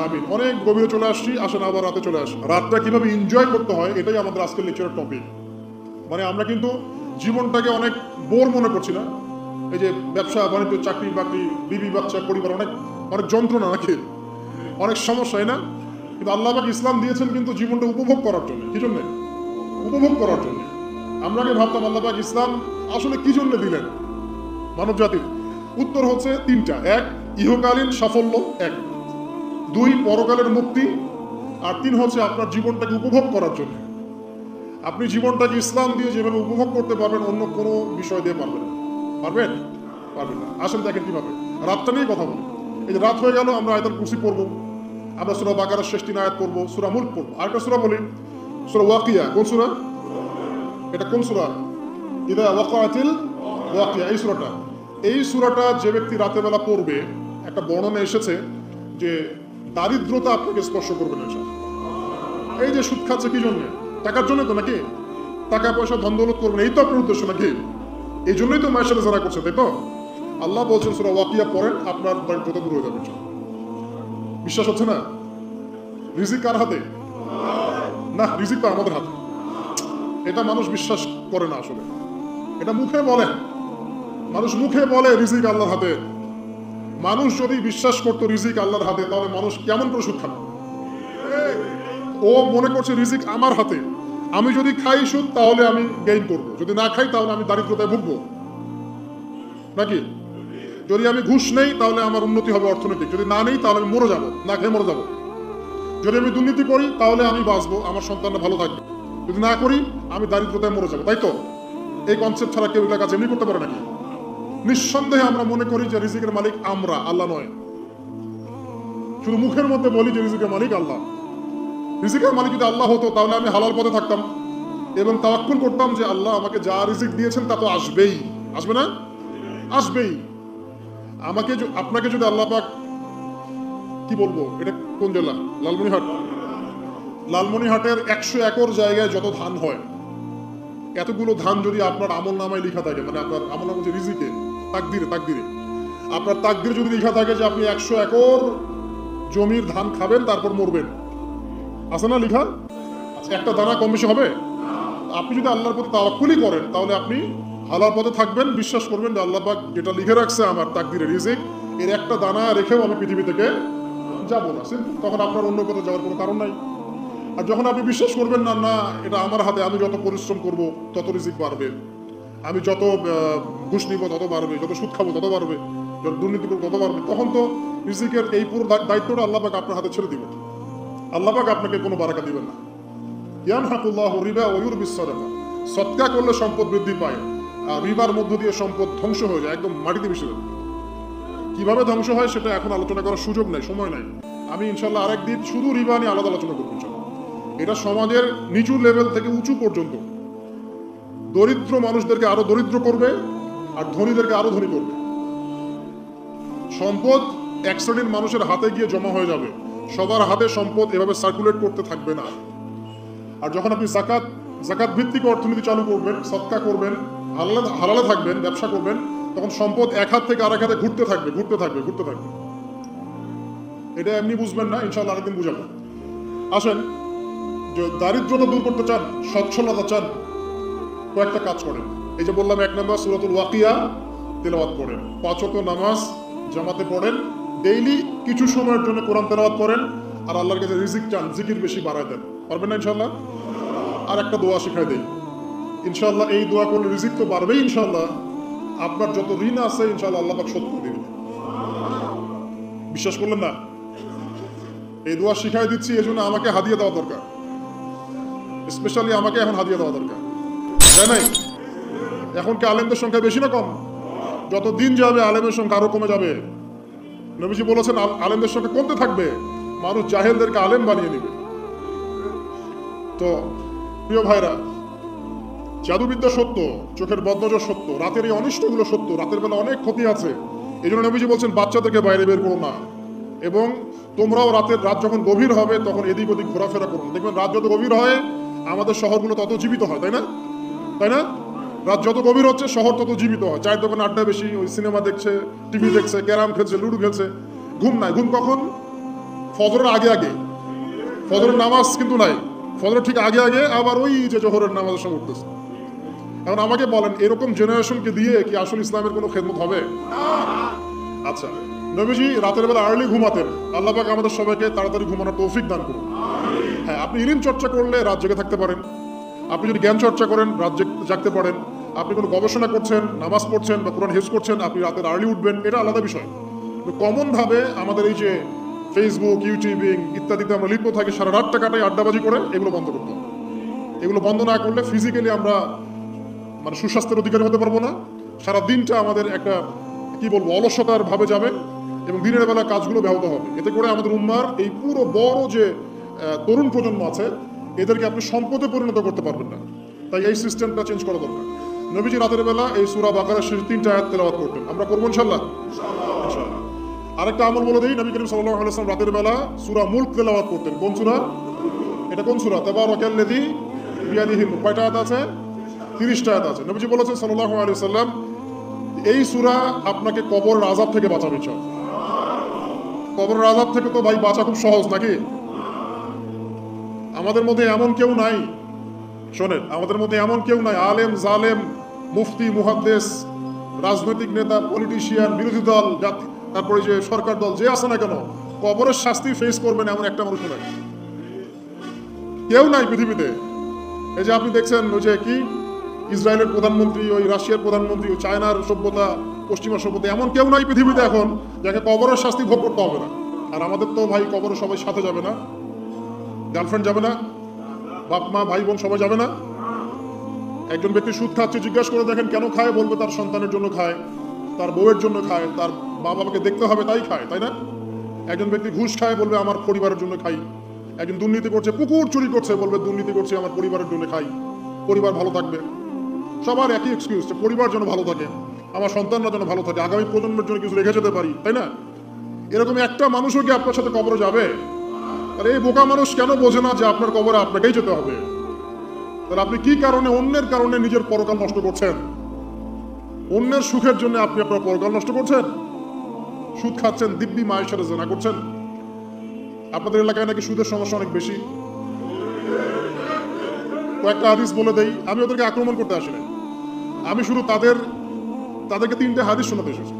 আমিন। অনেক গভীরে চলে আসছি, আসেন আবার রাতে চলে আসি। রাতটা কিভাবে এনজয় করতে হয় এটাই আমাদের আজকের লেকচারের টপিক। মানে আমরা কিন্তু জীবনটাকে অনেক বোর মনে করছি না? এই যে ব্যবসা বাণিজ্য, চাকরি বাকরি, বিবি বাচ্চা, পরিবার, অনেক অনেক যন্ত্রণা নাকি, অনেক সমস্যা, না? কিন্তু আল্লাহ পাক ইসলাম দিয়েছেন কিন্তু জীবনটা উপভোগ করার জন্য। কি জন্য? উপভোগ করার জন্য। আমরা আগে ভাবতাম আল্লাহ পাক ইসলাম আসলে কি জন্য দিলেন মানব জাতির? উত্তর হচ্ছে 3টা। 1, ইহকালীন সাফল্য, 1। 2, পরকালের মুক্তি, আর 3 হচ্ছে আপনার জীবনটাকে উপভোগ করার জন্য। আপনি জীবনটাকে ইসলাম দিয়ে যেভাবে উপভোগ করতে পারবেন, অন্য কোনো বিষয় দিয়ে পারবেন না। পারবেন? পারবেন না। আসেন দেখেন কিভাবে। রাতটা নিয়ে কথা বলি। এই যে রাত হয়ে গেল, আমরা আয়াতুল কুরসি পড়বো, আমরা সূরা বাকারার 6টি আয়াত পড়বো, সূরা মুলক পড়বো। আরেকটা সূরা বলি, সূরা ওয়াকিয়া। কোন সূরা এটা? কোন সূরা? ইদা ওয়াকাআতিল ওয়াকিয়া, এই সূরাটা। এই সূরাটা যে ব্যক্তি রাতে বেলা পড়বে, একটা বর্ণনা এসেছে যে দারিদ্রতা আপনাকে স্পর্শ করবে না। এই যে সুদ খাচ্ছে কি জন্য? টাকার জন্য তো নাকি? টাকা পয়সা ধন দৌলত করবেন, এই তো আপনার উদ্দেশ্য নাকি? এই জন্যই তো মায়ের সাথে যারা করছে, তাই তো? আল্লাহ বলছেন সূরা ওয়াকিয়া পড়েন, আপনার দারিদ্রতা দূর হয়ে যাবে। বিশ্বাস হচ্ছে না? রিজিক কার হাতে? না, রিজিক তো আমাদের হাতে। এটা মানুষ বিশ্বাস করে না আসলে। এটা মুখে বলে, মানুষ মুখে বলে রিজিক আল্লাহর হাতে। মানুষ যদি বিশ্বাস করতো রিজিক আল্লাহর হাতে, তাহলে মানুষ কেমন করে সুদ খাবে? ও মনে করছে রিজিক আমার হাতে, আমি যদি খাই সুদ তাহলে আমি গেইন করবো, যদি না খাই তাহলে আমি দারিদ্রতায় ভুগবো নাকি? যদি আমি ঘুষ নেই তাহলে আমার উন্নতি হবে অর্থনৈতিক, যদি না নেই তাহলে আমি মরে যাবো, না খেয়ে মরে যাবো। যদি আমি দুর্নীতি করি তাহলে আমি বাঁচবো, আমার সন্তানরা ভালো থাকবে, যদি না করি আমি দারিদ্রতায় মরে যাবো, তাই তো? এই কনসেপ্ট ছাড়া কেউ এটা কাজ এমনি করতে পারে নাকি? নিঃসন্দেহে আমরা মনে করি যে রিজিকের মালিক আমরা, আল্লাহ নয়। শুধু মুখের মধ্যে বলি যে রিজিকের মালিক আল্লাহ। রিজিকের মালিক যদি আল্লাহ হতো তাহলে আমি হালাল পথে থাকতাম এবং তাওয়াক্কুল করতাম যে আল্লাহ আমাকে যা রিজিক দিয়েছেন তা তো আসবেই, আসবে না? আসবেই। আপনাকে যদি আল্লাহ পাক, কি বলবো, এটা কোন জেলা? লালমনিরহাট। লালমনিরহাটের 100 একর জায়গায় যত ধান হয়, এতগুলো ধান যদি আপনার আমল নামায় লেখা থাকে, মানে আপনার আমল নাম হচ্ছে রিজিকে, তাকদিরে আপনার তাকদিরে যদি লেখা থাকে যে আপনি 100 একর জমির ধান খাবেন তারপর মরবেন, আছে না লেখা? একটা দানা কম বেশি হবে? আপনি যদি আল্লাহর প্রতি তাওয়াক্কুলই করেন তাহলে আপনি হালাল পথে থাকবেন, বিশ্বাস করবেন যে আল্লাহ পাক যেটা লিখে রাখছে আমার তাকদিরে রিজিক, এর একটা দানা রেখেও আমি পৃথিবী থেকে যাবো না, তখন আপনার অন্য কোথাও যাওয়ার কোনো কারণ নাই। আর যখন আপনি বিশ্বাস করবেন না, না এটা আমার হাতে, আমি যত পরিশ্রম করব তত রিজিক বাড়বে, আমি যত ঘুষ নিব তত বাড়বে, যত সুদ খাবো তত বাড়বে, যত দুর্নীতি করবো তত বাড়বে, তখন তো রিজিকের এই পুরো দায়িত্বটা আল্লাহ পাক আপনার হাতে ছেড়ে দিবেন। আল্লাহ পাক আপনাকে কোনো বারাকা দিবেন না। ইয়ামহাকুল্লাহু রিবা ওয়া ইউরবিস সাদাকা। সদকা করলে সম্পদ বৃদ্ধি পায়, আর রিবার মধ্য দিয়ে সম্পদ ধ্বংস হয়ে যায়, একদম মাটিতে মিশে যায়। কিভাবে ধ্বংস হয় সেটা এখন আলোচনা করার সুযোগ নাই, সময় নাই। আমি ইনশাল্লাহ আরেকদিন শুধু রিবা নিয়ে আলাদা আলোচনা করবো। এটা সমাজের নিচু লেভেল থেকে উঁচু পর্যন্ত দরিদ্র মানুষদেরকে আরো দরিদ্র করবে আর ধনীদেরকে আরো ধনী করবে। সম্পদ এক শ্রেণীর মানুষের হাতে গিয়ে জমা হয়ে যাবে, সবার হাতে সম্পদ এভাবে সার্কুলেট করতে থাকবে না। আর যখন আপনি জাকাত ভিত্তিক অর্থনীতি চালু করবেন, সদকা করবেন, হালালে থাকবেন, ব্যবসা করবেন, তখন সম্পদ এক হাত থেকে আরেক হাতে ঘুরতে থাকবে। এটা এমনি বুঝবেন না, ইনশাআল্লাহ আরেকদিন বুঝাবো। আসেন, যে দারিদ্রতা দূর করতে চান, সচ্ছলতা চান, কয়েকটা কাজ করেন। এই যে বললাম, 1 নম্বর সূরাতুল ওয়াকিয়া তেলাওয়াত করেন, 5 ওয়াক্ত নামাজ জামাতে পড়েন, ডেইলি কিছু সময়ের জন্য কোরআন তেলাওয়াত করেন, আর আল্লাহর কাছে রিজিক চান, জিকির বেশি বাড়ায় দেন। পারবেন না ইনশাআল্লাহ? আর একটা দোয়া শিখাই দেই, ইনশাআল্লাহ এই দোয়া করলে রিজিক তো বাড়বেই ইনশাআল্লাহ। আপনার যত ঋণ আছে ইনশাআল্লাহ আল্লাহ পাক শোধ করে দিবেন। বিশ্বাস করলেন না? এই দোয়া শিখাই দিচ্ছি, এই জন্য আমাকে হাদিয়া দেওয়া দরকার, স্পেশালি আমাকে এখন হাদিয়া দেওয়া দরকার, তাই নাই? এখন কি আলেমদের সংখ্যা বেশি না কম? যত দিন যাবে আলেমের সংখ্যা আরো কমে যাবে। নবীজি বলেছেন আলেমদের সংখ্যা কমতে থাকবে, মানুষ জাহেলদেরকে আলেম বানিয়ে নেবে। তো প্রিয় ভাইরা, জাদুবিদ্যা সত্য, চোখের বদনজর সত্য, রাতের এই অনিষ্টগুলো সত্য, রাতের বেলা অনেক ক্ষতি আছে। এই জন্য নবীজি বলছেন বাচ্চাদেরকে বাইরে বের করো না, এবং তোমরাও রাত যখন গভীর হবে তখন এদিক ওদিক ঘোরাফেরা করো। দেখবেন রাত যত গভীর হয় আমাদের শহরগুলো তত জীবিত হয়, তাই না? রাত যত গভীর হচ্ছে শহর তত জীবিত হয়। চায়ের দোকানে আড্ডা বেশি, ওই সিনেমা দেখছে, টিভি দেখছে, ক্যারাম খেলছে, লুডো খেলছে। ঘুম নাই। ঘুম কখন? ফজরের আগে। ফজরের নামাজ কিন্তু নাই, ফজরের ঠিক আগে আবার ওই যে জোহরের নামাজের সময় উঠতেছে। এখন আমাকে বলেন, এরকম জেনারেশনকে দিয়ে কি আসল ইসলামের কোনো খেদমত হবে? আচ্ছা, নবীজি রাতের বেলা আর্লি ঘুমাতেন। আল্লাহ পাক আমাদের সবাইকে তাড়াতাড়ি ঘুমানোর তৌফিক দান করুন। হ্যাঁ, আপনি ইলম চর্চা করলে রাত জেগে থাকতে পারেন, আপনি যদি জ্ঞান চর্চা করেন রাত জাগতে পারেন, আপনি কোনো গবেষণা করছেন, নামাজ পড়ছেন বা কোরআন হিফজ করছেন, আপনি রাতের আর্লি উঠবেন, এটা আলাদা বিষয়। কমন ভাবে আমাদের এই যে ফেসবুক, ইউটিউবিং ইত্যাদিতে আমরা লিপ্ত থাকি, সারা রাতটা কাটাই আড্ডাবাজি করে, এগুলো বন্ধ করতে হবে। এগুলো বন্ধ না করলে ফিজিক্যালি আমরা মানে সুস্বাস্থ্যের অধিকারী হতে পারবো না। সারা দিনটা আমাদের একটা কি বলবো অলসতার ভাবে যাবে এবং দিনের বেলা কাজগুলো ব্যাহত হবে। এতে করে আমাদের উম্মার এই পুরো বড় যে তরুণ প্রজন্ম আছে এদেরকে আপনি সম্পদে পরিণত করতে পারবেন না। তাই এই সিস্টেমটা চেঞ্জ করা দরকার। নবীজি রাতের বেলা এই সূরা বাকারার শেষ 3টা আয়াত তেলাওয়াত করতেন। আমরা করবো ইনশাআল্লাহ। আরেকটা আমল বলে দিই, নবী করিম সাল্লাল্লাহু আলাইহি ওয়াসাল্লাম রাতের বেলা সূরা মুলক তেলাওয়াত করতেন। কোন সূরা? এটা কোন সূরা? তাবারাকাল্লাযী বিয়াদিহিল মুলক। কয়টা আয়াত আছে? 30টা আয়াত আছে। নবীজি বলেছেন সাল্লাল্লাহু আলাইহি ওয়াসাল্লাম, এই সূরা আপনাকে কবরের আযাব থেকে বাঁচাবে। কবরের আযাব থেকে তো ভাই বাঁচা খুব সহজ নাকি? আমাদের মধ্যে এমন কেউ নাই, শোনেন, আমাদের মধ্যে এমন কেউ নাই, আলেম জালেম, মুফতি মুহাদ্দিস, রাজনৈতিক নেতা, পলিটিশিয়ান, বিরোধী দল, তারপরে যে সরকার দল যে আছে না কেন, কবরের শাস্তি ফেস করবেন এমন একটা মানুষ নাই, কেউ নাই পৃথিবীতে। এই যে আপনি দেখছেন ওই যে কি ইসরায়েলের প্রধানমন্ত্রী, ওই রাশিয়ার প্রধানমন্ত্রী, ওই চায়নার সভ্যতা, পশ্চিমা সভ্যতা, এমন কেউ নাই পৃথিবীতে এখন যাকে কবরের শাস্তি ভোগ করতে হবে না। আর আমাদের তো ভাই কবরে সবাই সাথে যাবে না, গার্লফ্রেন্ড যাবে না, বাপ মা ভাই বোন সবাই যাবে না। একজন ব্যক্তি সুদ খাচ্ছে, জিজ্ঞাসা করে দেখেন কেন খায়, বলবে তার সন্তানের জন্য খায়, তার বউয়ের জন্য খায়, তার মা বাবাকে দেখতে হবে তাই খায়, তাই না? একজন ব্যক্তি ঘুষ খায়, বলবে আমার পরিবারের জন্য খাই। একজন দুর্নীতি করছে, পুকুর চুরি করছে, বলবে দুর্নীতি করছে আমার পরিবারের জন্য খাই, পরিবার ভালো থাকবে। সবার একই এক্সকিউজ, পরিবার যেন ভালো থাকে, আমার সন্তানরা যেন ভালো থাকে, আগামী প্রজন্মের জন্য কিছু রেখে যেতে পারি, তাই না? এরকম একটা মানুষও কি আপনার সাথে কবরে যাবে? আর এই বোকা মানুষ কেন বোঝে না যে আপনার কবরে আপনাকেই যেতে হবে? তাহলে আপনি কি কারণে, অন্যের কারণে নিজের পরকাল নষ্ট করছেন? অন্যের সুখের জন্য আপনি আপনার পরকাল নষ্ট করছেন। সুদ খাচ্ছেন, দিব্যি মায়ের সাথে জেনা করছেন। আপনাদের এলাকায় নাকি সুদের সমস্যা অনেক বেশি। কয়েকটা হাদিস বলে দেই, আমি ওদেরকে আক্রমণ করতে আসি না, আমি শুধু তাদেরকে 3টে হাদিস শোনাতে এসেছি।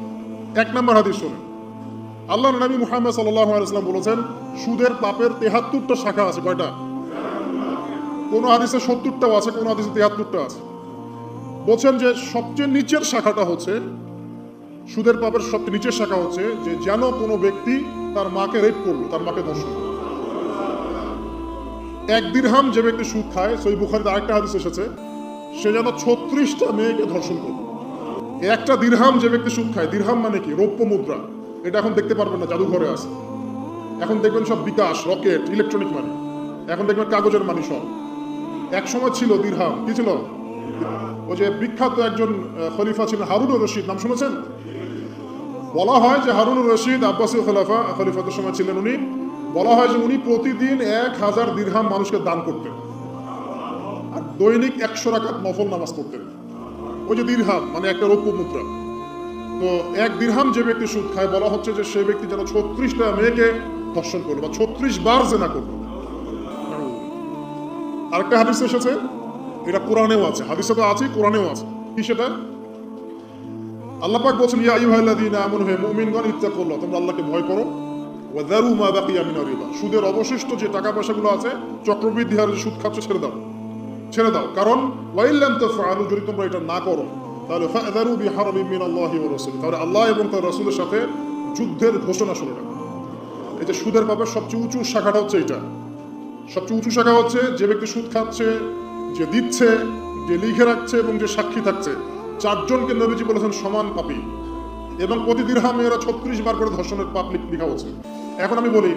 1 নম্বর হাদিস শোনেন। আল্লাহর নবী মুহাম্মদ সাল্লাল্লাহু আলাইহি ওয়াসাল্লাম বলেছেন, সুদের পাপের 73টা শাখা আছে। কয়টা? কোন হাদিসে 70টাও আছে, কোন হাদিসে 73টা আছে। বলছেন যে সবচেয়ে নিচের শাখাটা হচ্ছে, সুদের পাপের সবচেয়ে নিচের শাখা হচ্ছে যে যেন কোনো ব্যক্তি তার মাকে রেপ করলো, তার মাকে ধর্ষণ করলো। 1 দিরহাম যে ব্যক্তি সুদ খায়, সহিহ বুখারীতে আরেকটা হাদিস এসেছে, সে যেন 36টা মেয়েকে ধর্ষণ করলো। একটা দিরহাম যে ব্যক্তি সুদ খায়, দিরহাম মানে কি? রৌপ্য মুদ্রা। এটা এখন দেখতে পারবেন না, জাদুঘরে আছে। এখন দেখবেন সব বিকাশ, রকেট, ইলেকট্রনিক মানি, এখন দেখবেন কাগজের মানি সব। এক সময় ছিল দিরহাম, কি ছিল? ওই যে বিখ্যাত একজন খলিফা ছিলেন হারুনুর রশিদ, নাম শুনেছেন? বলা হয় যে হারুনুর রশিদ আব্বাসীয় খলিফাতের সময় ছিলেন উনি। বলা হয় যে উনি প্রতিদিন 1000 দিরহাম মানুষকে দান করতেন, আর দৈনিক 100 রাকাত নফল নামাজ পড়তেন। ওই যে দিরহাম মানে একটা রৌপ্য মুদ্রা। তো 1 দিরহাম যে ব্যক্তি সুদ খায়, বলা হচ্ছে যে সেই ব্যক্তি যেন 36টা মেয়েকে ধর্ষণ করলো বা 36 বার জেনা করলো। আরেকটা হাদিস এসেছে, এটা কোরআনেও আছে, হাদিসে তো আছে, কোরআনেও আছে। কি সেটা? আল্লাহ পাক বলেন, ইয়া আইয়ুহাল্লাযীনা আমানু, হে মুমিনগণ, ইত্তাকুল্লাহ, তোমরা আল্লাহকে ভয় করো, ওয়া যারু মা বাকিয়া মিনার রিবা, সুদের অবশিষ্ট যে টাকা পয়সাগুলো আছে, চক্রবৃদ্ধি হারে সুদ খাচ্ছ, ছেড়ে দাও। কারণ ওয়াইল্লাম তাফআলু, যদি তোমরা এটা না করো, তাহলে ফাযরু বিহারবিন মিনাল্লাহি ওয়া রাসূলিহি, তাহলে আল্লাহ এবং তার রাসূলের সাথে যুদ্ধের ঘোষণা শুনে রাখো। এই যে সুদের পাপের সবচেয়ে উঁচু শাখাটা হচ্ছে এটা। সবচেয়ে উঁচু শাখা হচ্ছে যে ব্যক্তি সুদ খাচ্ছে, যে দিচ্ছে, যে লিখে রাখছে এবং যে সাক্ষী থাকছে, 4 জনকে নবীজি বলেছেন সমান পাপী, এবং প্রতি দিরহামে এরা 36 বার করে ধর্ষণের পাপ লেখা হচ্ছে। এখন আমি বলি,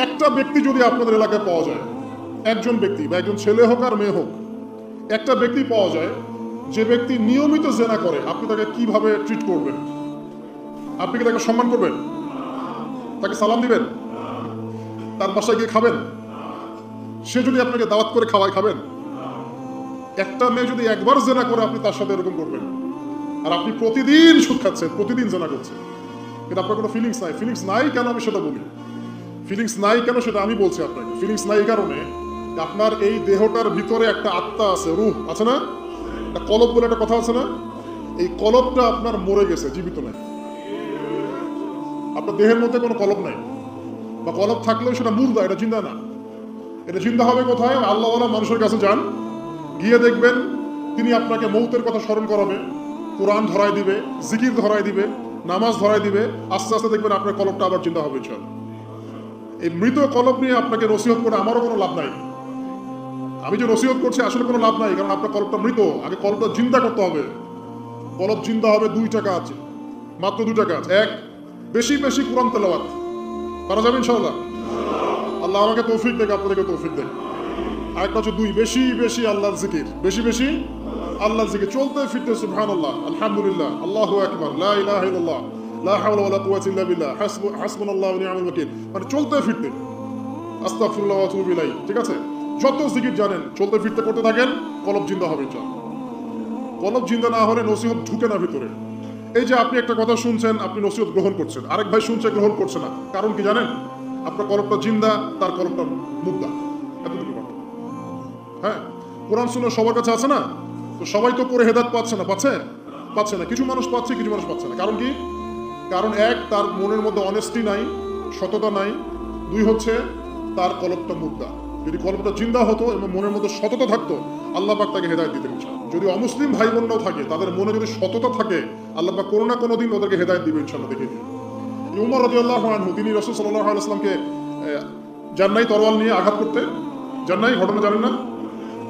একটা ব্যক্তি যদি আপনাদের এলাকায় পাওয়া যায়, একজন ব্যক্তি বা একজন ছেলে হোক আর মেয়ে হোক, একটা ব্যক্তি পাওয়া যায় যে ব্যক্তি নিয়মিত জেনা করে, আপনি তাকে কিভাবে ট্রিট করবেন? আপনি কি তাকে সম্মান করবেন? তাকে সালাম দিবেন? তার বাসায় গিয়ে খাবেন? সে যদি আপনাকে দাওয়াত করে খাওয়ায়, খাবেন? একটা মেয়ে যদি একবার জেনা করে, আপনি তার সাথে এরকম করবেন? আর আপনি প্রতিদিন সুদ খাচ্ছেন, প্রতিদিন জেনা করছেন, কিন্তু আপনার কোনো ফিলিংস নাই। ফিলিংস নাই কেন আমি সেটা বলি, ফিলিংস নাই কেন সেটা আমি বলছি আপনাকে। ফিলিংস নাই এই কারণে, আপনার এই দেহটার ভিতরে একটা আত্মা আছে, রূহ আছে না? একটা কলব বলে একটা কথা আছে না? এই কলবটা আপনার মরে গেছে, জীবিত নাই। আপনার দেহের মধ্যে কোনো কলব নাই, বা কলব থাকলেও সেটা মুর্দা, এটা জিন্দা না। এটা জিন্দা হবে কোথায়? আল্লাহওয়ালা মানুষের কাছে যান, গিয়ে দেখবেন তিনি আপনাকে মৌতের কথা স্মরণ করাবে, কোরআন ধরায় দিবে, জিকির ধরায় দিবে, নামাজ ধরায় দিবে। আস্তে আস্তে দেখবেন আপনার কলবটা আবার জিন্দা হবে ইনশাআল্লাহ। এই মৃত কলব নিয়ে আপনাকে নসিহত করে আমারও কোনো লাভ নাই। আমি যে নসিহত করছি আসলে কোনো লাভ নাই, কারণ আপনার কলবটা মৃত। আগে কলবটা জিন্দা করতে হবে। কলব জিন্দা হবে 2টা কাজ, মাত্র 2টা কাজ। 1, বেশি বেশি কোরআন তেলাওয়াত করা যাবে ইনশাআল্লাহ। আল্লাহ আমাকে তৌফিক দেখ, আপনাদেরকে তৌফিক দেখ। আরেকটা হচ্ছে 2, বেশি বেশি আল্লাহর জিকির, বেশি বেশি আল্লাহর জিকির, চলতে ফিরতে সুবহানাল্লাহ, আলহামদুলিল্লাহ, আল্লাহু আকবার, লা ইলাহা ইল্লাল্লাহ, লা হাওলা ওয়ালা কুওয়াতা ইল্লা বিল্লাহ, হাসবুনাল্লাহু ওয়া নি'মাল ওয়াকিল, মানে চলতে ফিরতে, আস্তাগফিরুল্লাহ ওয়া আতুবু ইলাইহি। ঠিক আছে? যত জিকির জানেন চলতে ফিরতে করতে থাকেন, কলব জিন্দা হবে ইনশাআল্লাহ। কলব জিন্দা না হলে নসিহত ঢুকে না ভিতরে। এই যে আপনি একটা কথা শুনছেন, আপনি নসিহত গ্রহণ করছেন, আরেক ভাই শুনছে, গ্রহণ করছে না, কারণ কি জানেন? আপনার কলবটা জিন্দা, তার কলবটা মুর্দা। এতটুকু কথা। হ্যাঁ, কোরআন সুন্নাহ সবার কাছে আছে না? তো সবাই তো পড়ে হেদায়েত পাচ্ছে না, পাচ্ছে না। কিছু মানুষ পাচ্ছে, কিছু মানুষ পাচ্ছে না। কারণ কি? কারণ 1, তার মনের মধ্যে অনেস্টি নাই, সততা নাই। 2 হচ্ছে তার কলবটা মুর্দা। যদি কলবটা জিন্দা হতো এবং মনের মধ্যে সততা থাকতো, আল্লাহ পাক তাকে হেদায়েত দিতেন ইনশাআল্লাহ। যদি অমুসলিম ভাই বোনরাও থাকে, তাদের মনে যদি সততা থাকে, আল্লাহ পাক কোনো না কোনো দিন ওদেরকে হেদায়েত দিবে ইনশাআল্লাহ, দেখে দিন। উমর রাদিয়াল্লাহু আনহু, তিনি রাসূল সাল্লাল্লাহু আলাইহি ওয়াসাল্লামকে জান্নাই তরোয়াল নিয়ে আঘাত করতে, জান্নাই ঘটনা জানেন না?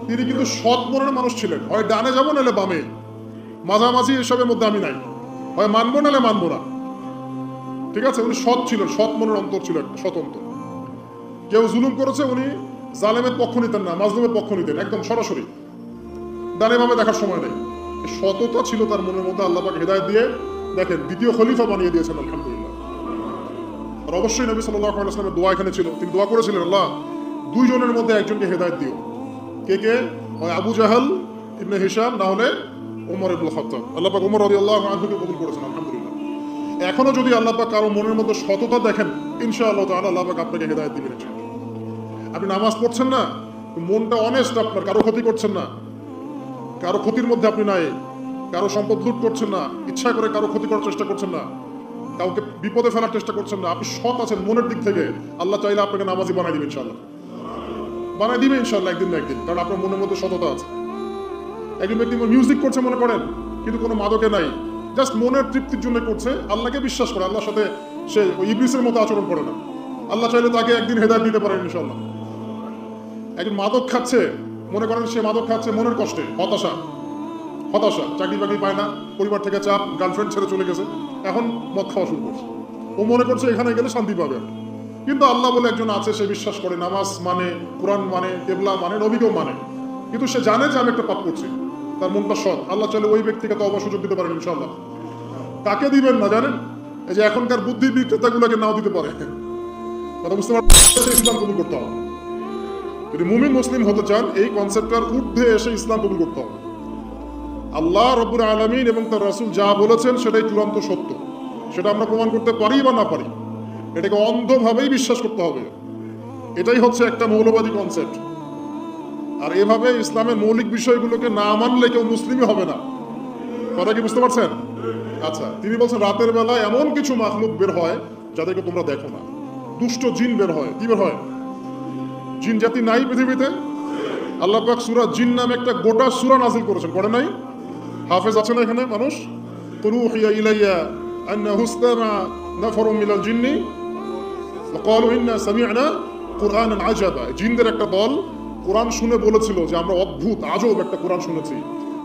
তিনি কিন্তু সৎ মনের মানুষ ছিলেন। হয় ডানে যাবো নাহলে বামে, মাঝামাঝি এসবের মধ্যে আমি নাই। হয় মানবো নাহলে মানবো না। ঠিক আছে? উনি সৎ ছিলেন, সৎ মনের অন্তর ছিল, স্বতন্ত্র। কেউ জুলুম করেছে, উনি জালেমের পক্ষ নিতেন না, মাজলুমের পক্ষ নিতেন, একদম সরাসরি, ডানে বামে দেখার সময় নেই। সততা ছিল তার মনের মধ্যে, আল্লাহ পাক হেদায়েত দিয়ে দেখেন দ্বিতীয় খলিফা বানিয়ে দিয়েছেন, আলহামদুলিল্লাহ। আর অবশ্যই নবী সাল্লাল্লাহু আলাইহি ওয়াসাল্লামের দোয়া এখানে ছিল, তিনি দোয়া করেছিলেন, আল্লাহ দুইজনের মধ্যে একজনকে হেদায়েত দিও। কে কে? হয় আবু জাহাল ইবনে হিশাম, না হলে ওমর ইবনুল খাত্তাব। আল্লাহ পাক ওমর রাদিয়াল্লাহু আনহুকে কবুল করেছেন, আলহামদুলিল্লাহ। এখনো যদি আল্লাহ পাক কারো মনের মধ্যে সততা দেখেন, ইনশাআল্লাহ তাআলা আল্লাহ পাক আপনাকে হেদায়েত দিবেন। আপনি নামাজ পড়ছেন না, মনটা অনেস্ট আপনার, কারো ক্ষতি করছেন না, কারো ক্ষতির মধ্যে আপনি নাই, কারো সম্পদ লুট করছেন না, ইচ্ছা করে কারো ক্ষতি করার চেষ্টা করছেন না, কাউকে বিপদে ফেলার চেষ্টা করছেন না, আপনি সৎ আছেন মনের দিক থেকে, আল্লাহ চাইলে আপনাকে নামাজি বানাই দিবেন ইনশাআল্লাহ, বানাই দিবে ইনশাআল্লাহ একদিন না একদিন, কারণ আপনার মনের মধ্যে সততা আছে। একজন ব্যক্তি মিউজিক করছে মনে করেন, কিন্তু কোনো মাদকে নাই, জাস্ট মনের তৃপ্তির জন্য করছে, আল্লাহকে বিশ্বাস করে, আল্লাহর সাথে সে ওই ইবলিসের মতো আচরণ করে না, আল্লাহ চাইলে তাকে একদিন হেদায়েত দিতে পারেন ইনশাআল্লাহ। একজন মাদক খাচ্ছে, মনে করেন সে মাদক খাচ্ছে মনের কষ্টে, হতাশা, চাকরি বাকরি পায় না, পরিবার থেকে চাপ, গার্লফ্রেন্ড ছেড়ে চলে গেছে, এখন মদ খাওয়া শুরু করছে, ও মনে করছে এখানে গেলে শান্তি পাবে। কিন্তু আল্লাহ বলে একজন আছে, সে বিশ্বাস করে, নামাজ মানে, কোরআন মানে, কেবলা মানে, নবীকেও মানে, কিন্তু সে জানে যে আমি একটা পাপ করছি, তার মনটা সৎ, আল্লাহ চাইলে ওই ব্যক্তিকে তো অবশ্য সুযোগ দিতে পারেন ইনশাআল্লাহ। কাকে দিবেন না জানেন? এই যে এখনকার বুদ্ধি বিক্রেতাগুলোকে নাও দিতে পারে, কথা বুঝতে পারছেন? ইসলাম কবুল করতে হবে। যদি মুমিন মুসলিম হতে চান, এই কনসেপ্টটার ঊর্ধ্বে এসে ইসলাম কবুল করতে হবে। আল্লাহ রব্বুল আলামিন এবং তার রাসূল যা বলেছেন সেটাই চূড়ান্ত সত্য, সেটা আমরা প্রমাণ করতে পারি বা না পারি, এটাকে অন্ধভাবেই বিশ্বাস করতে হবে। এটাই হচ্ছে একটা মৌলবাদী কনসেপ্ট। আর এভাবে ইসলামের মৌলিক বিষয়গুলোকে না মানলে কেউ মুসলিমই হবে না। কথা কি বুঝতে পারছেন? আচ্ছা, তিনি বলছেন রাতের বেলায় এমন কিছু মাখলুক বের হয় যাদেরকে তোমরা দেখো না, দুষ্ট জিন বের হয়। কি বের হয়? জিন জাতি নাই পৃথিবীতে? আল্লাহ পাক সূরা জিন নামে একটা গোটা সূরা নাযিল করেছেন, করে নাই? হাফেজ আছে না এখানে মানুষ? তুরুহিয়া ইলাইয়া আন্নাহু ইসতামা নাফারুম মিনাল জিন্নি ওয়াকালু ইন্না সামি'না কুরআনান আজাবা। জিনদের একটা দল কোরআন শুনে বলেছিল যে আমরা অদ্ভুত আজব একটা কোরআন শুনেছি।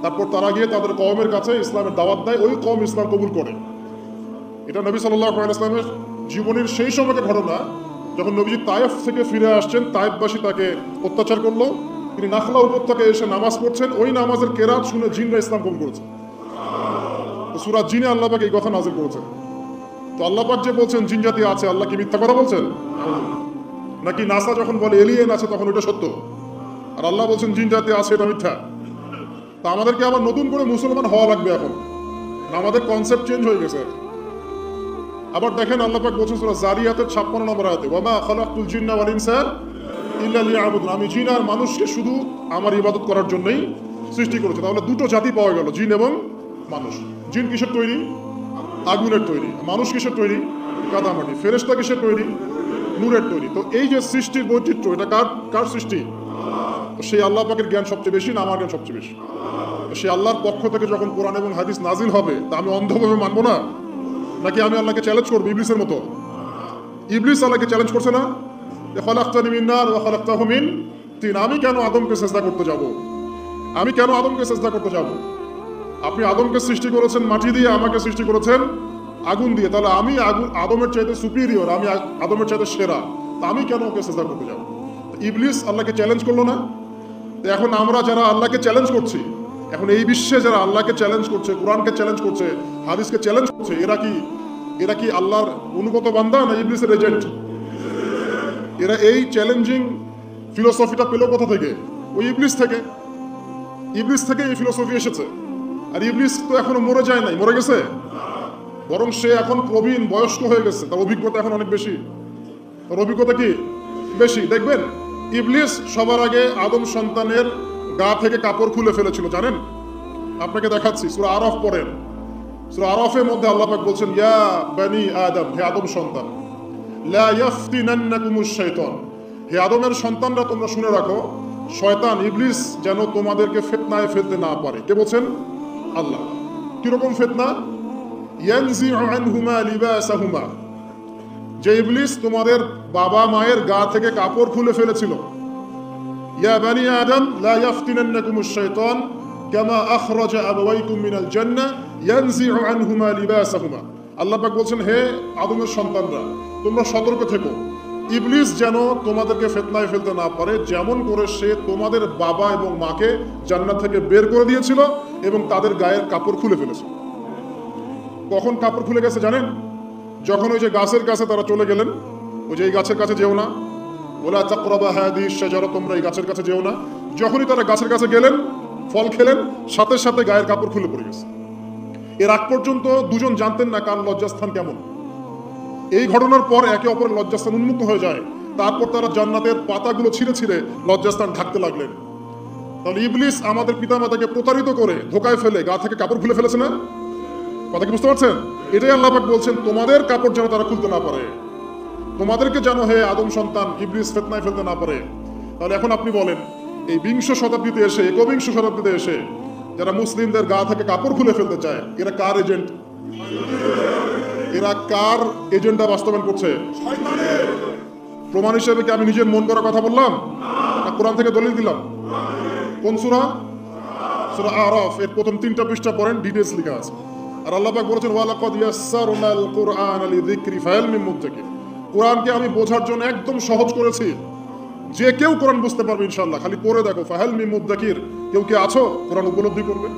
তারপর তারা গিয়ে তাদের কওমের কাছে ইসলামের দাওয়াত দেয়, ওই কওম ইসলাম কবুল করে। এটা নবী সাল্লাল্লাহু আলাইহি ওয়াসাল্লামের জীবনের সেই সময়কার ঘটনা, যখন নবীজি তায়েফ থেকে ফিরে আসছেন, তায়েফবাসী তাকে অত্যাচার করলো, তিনি নাখলা উপত্যকায় এসে নামাজ পড়ছেন, ওই নামাজের কেরাত শুনে জিনরা ইসলাম কবুল করেছে। তো সূরা জিনে আল্লাহ পাক এই কথা নাযিল করেছেন। তো আল্লাহ পাক যে বলছেন জিন জাতি আছে, আল্লাহ কি মিথ্যা কথা বলছেন? নাকি নাসা যখন বলে এলিয়েন আছে তখন ওটা সত্য, আর আল্লাহ বলছেন জিন জাতি আছে, এটা মিথ্যা? তা আমাদেরকে আবার নতুন করে মুসলমান হওয়া লাগবে এখন, আমাদের কনসেপ্ট চেঞ্জ হয়ে গেছে। আবার দেখেন আল্লাহ পাক বলছেন সূরা জারিয়াতের 56 নম্বর আয়াতে, ওয়া মা খালাকতুল জিন্না ওয়াল ইনসা ইল্লা লিয়াবুদুন, আমি জিন আর মানুষকে শুধু আমার ইবাদত করার জন্যই সৃষ্টি করেছি। তাহলে দুটো জাতি পাওয়া গেল, জিন এবং মানুষ। জিন কিসের তৈরি? আগুনের তৈরি। মানুষ কিসের তৈরি? কাদামাটি। ফেরেশতা কিসের তৈরি? নূরের তৈরি। তো এই যে সৃষ্টির বৈচিত্র্য, এটা কার সৃষ্টি? সেই আল্লাহ পাকের জ্ঞান সবচেয়ে বেশি না আমার জ্ঞান সবচেয়ে বেশি? সেই আল্লাহর পক্ষ থেকে যখন কোরআন এবং হাদিস নাজিল হবে, তা আমি অন্ধভাবে মানবো না? নাকি আমি আল্লাহকে চ্যালেঞ্জ করবো ইবলিসের মতো? ইবলিস আল্লাহকে চ্যালেঞ্জ করছে না, খালাকতানি মিন নার ওয়া খালাকতাহু মিন তিন, আমি কেন আদমকে সিজদা করতে যাব? আমি কেন আদমকে সিজদা করতে যাব? আপনি আদমকে সৃষ্টি করেছেন মাটি দিয়ে, আমাকে সৃষ্টি করেছেন আগুন দিয়ে, তাহলে আমি আদমের চাইতে সুপিরিয়র, আমি আদমের চাইতে সেরা, তা আমি কেন ওকে সিজদা করতে যাব? ইবলিস আল্লাহকে চ্যালেঞ্জ করলো না? তো এখন আমরা যারা আল্লাহকে চ্যালেঞ্জ করছি, এখন এই বিশ্বে যারা আল্লাহকে চ্যালেঞ্জ করছে, কোরআনকে চ্যালেঞ্জ করছে, হাদিসকে চ্যালেঞ্জ করছে, এরা কি আল্লাহর অনুগত বান্দা না ইবলিসের এজেন্ট? এরা এই চ্যালেঞ্জিং ফিলোসফিটা পেল কোথা থেকে? ওই ইবলিস থেকে। ইবলিস থেকে এই ফিলোসফি এসেছে। আর ইবলিস তো এখনো মরে যায় নাই, মরে গেছে, বরং সে এখন প্রবীণ বয়স্ক হয়ে গেছে, তার অভিজ্ঞতা এখন অনেক বেশি। তার অভিজ্ঞতা কি বেশি? দেখবেন ইবলিস সবার আগে আদম সন্তানের গা থেকে কাপড় খুলে ফেলেছিল, জানেন? আপনাকে দেখাচ্ছি, সূরা আরাফ পড়েন। সূরা আরাফের মধ্যে আল্লাহ পাক বলছেন, ইয়া বানি আদম, হে আদম সন্তান, লা ইয়াফতিনান্নাকুমুশ শাইতান, হে আদমের সন্তানরা তোমরা শুনে রাখো, শয়তান ইবলিস যেন তোমাদেরকে ফিতনায় ফেলতে না পারে। কে বলছেন? আল্লাহ। কিরকম ফিতনা? ইয়ানজিউ আনহুমা লিবাসাহুমা, যে ইবলিস তোমাদের বাবা মায়ের গা থেকে কাপড় খুলে ফেলেছিল। ইয়া বানি আদম লা ইয়াফতিনান্নাকুমুশ শাইতান কামা আখরাজা আবাওয়াইকুম মিনাল জান্নাহ ইয়ানজিউ আনহুমা লিবাসাহুমা। আল্লাহ পাক বলছেন, হে আদমের সন্তানরা, তোমরা সতর্ক থেকো, ইবলিস যেন তোমাদেরকে ফিতনায় ফেলতে না পারে, যেমন করে সে তোমাদের বাবা এবং মাকে জান্নাত থেকে বের করে দিয়েছিল এবং তাদের গায়ের কাপড় খুলে ফেলেছে। কখন কাপড় খুলে গেছে জানেন? যখন ওই যে গাছের কাছে তারা চলে গেলেন, ওই যে এই গাছের কাছে যেও না, ওলা তাকরাবা হাদিস শাজারা, তোমরা এই গাছের কাছে যেও না। যখনই তারা গাছের কাছে গেলেন, ফল খেলেন, সাথে সাথে গায়ের কাপড় খুলে পড়ে গেছে। এর আগ পর্যন্ত দুজন জানতেন না কার লজ্জাস্থান কেমন। এই ঘটনার পর একে অপরের লজ্জাস্থান উন্মুক্ত হয়ে যায়। তারপর তারা জান্নাতের পাতাগুলো ছিঁড়ে ছিঁড়ে লজ্জাস্থান ঢাকতে লাগলেন। তাহলে ইবলিস আমাদের পিতামাতাকে প্রতারিত করে ধোকায় ফেলে গা থেকে কাপড় খুলে ফেলেছে না? কথা কি বুঝতে পারছেন? এটাই আল্লাহ পাক বলছেন, তোমাদের কাপড় যেন তারা খুলতে না পারে, তোমাদেরকে যেন হে আদম সন্তান ইবলিস ফিতনায় ফেলতে না পারে। তাহলে এখন আপনি বলেন, এই বিংশ শতাব্দীতে এসে, একবিংশ শতাব্দীতে এসে যারা মুসলিমদের গা থেকে কাপড় খুলে ফেলতে চায়, এরা কার এজেন্ট? এরা কার এজেন্ডা বাস্তবায়ন করছে? প্রমাণ হিসেবে কি আমি নিজের মন করা কথা বললাম, না কোরআন থেকে দলিল দিলাম? কোন সূরা? সূরা আরাফ এর প্রথম 3টা পৃষ্ঠা পড়েন, ডিটেইলস লেখা আছে। আর আল্লাহ পাক বলেছেন, ওয়ালাকাদ ইয়াসসারনাল কুরআনা লিযিকরি ফাহাল মিন মুদ্দাকির। কোরআনকে আমি বোঝার জন্য একদম সহজ করেছি, যে কেউ কোরআন বুঝতে পারবে ইনশাআল্লাহ। খালি পড়ে দেখো, ফাহাল মিন মুদ্দাকির, কেউ কি আছো কোরআন উপলব্ধি করবে?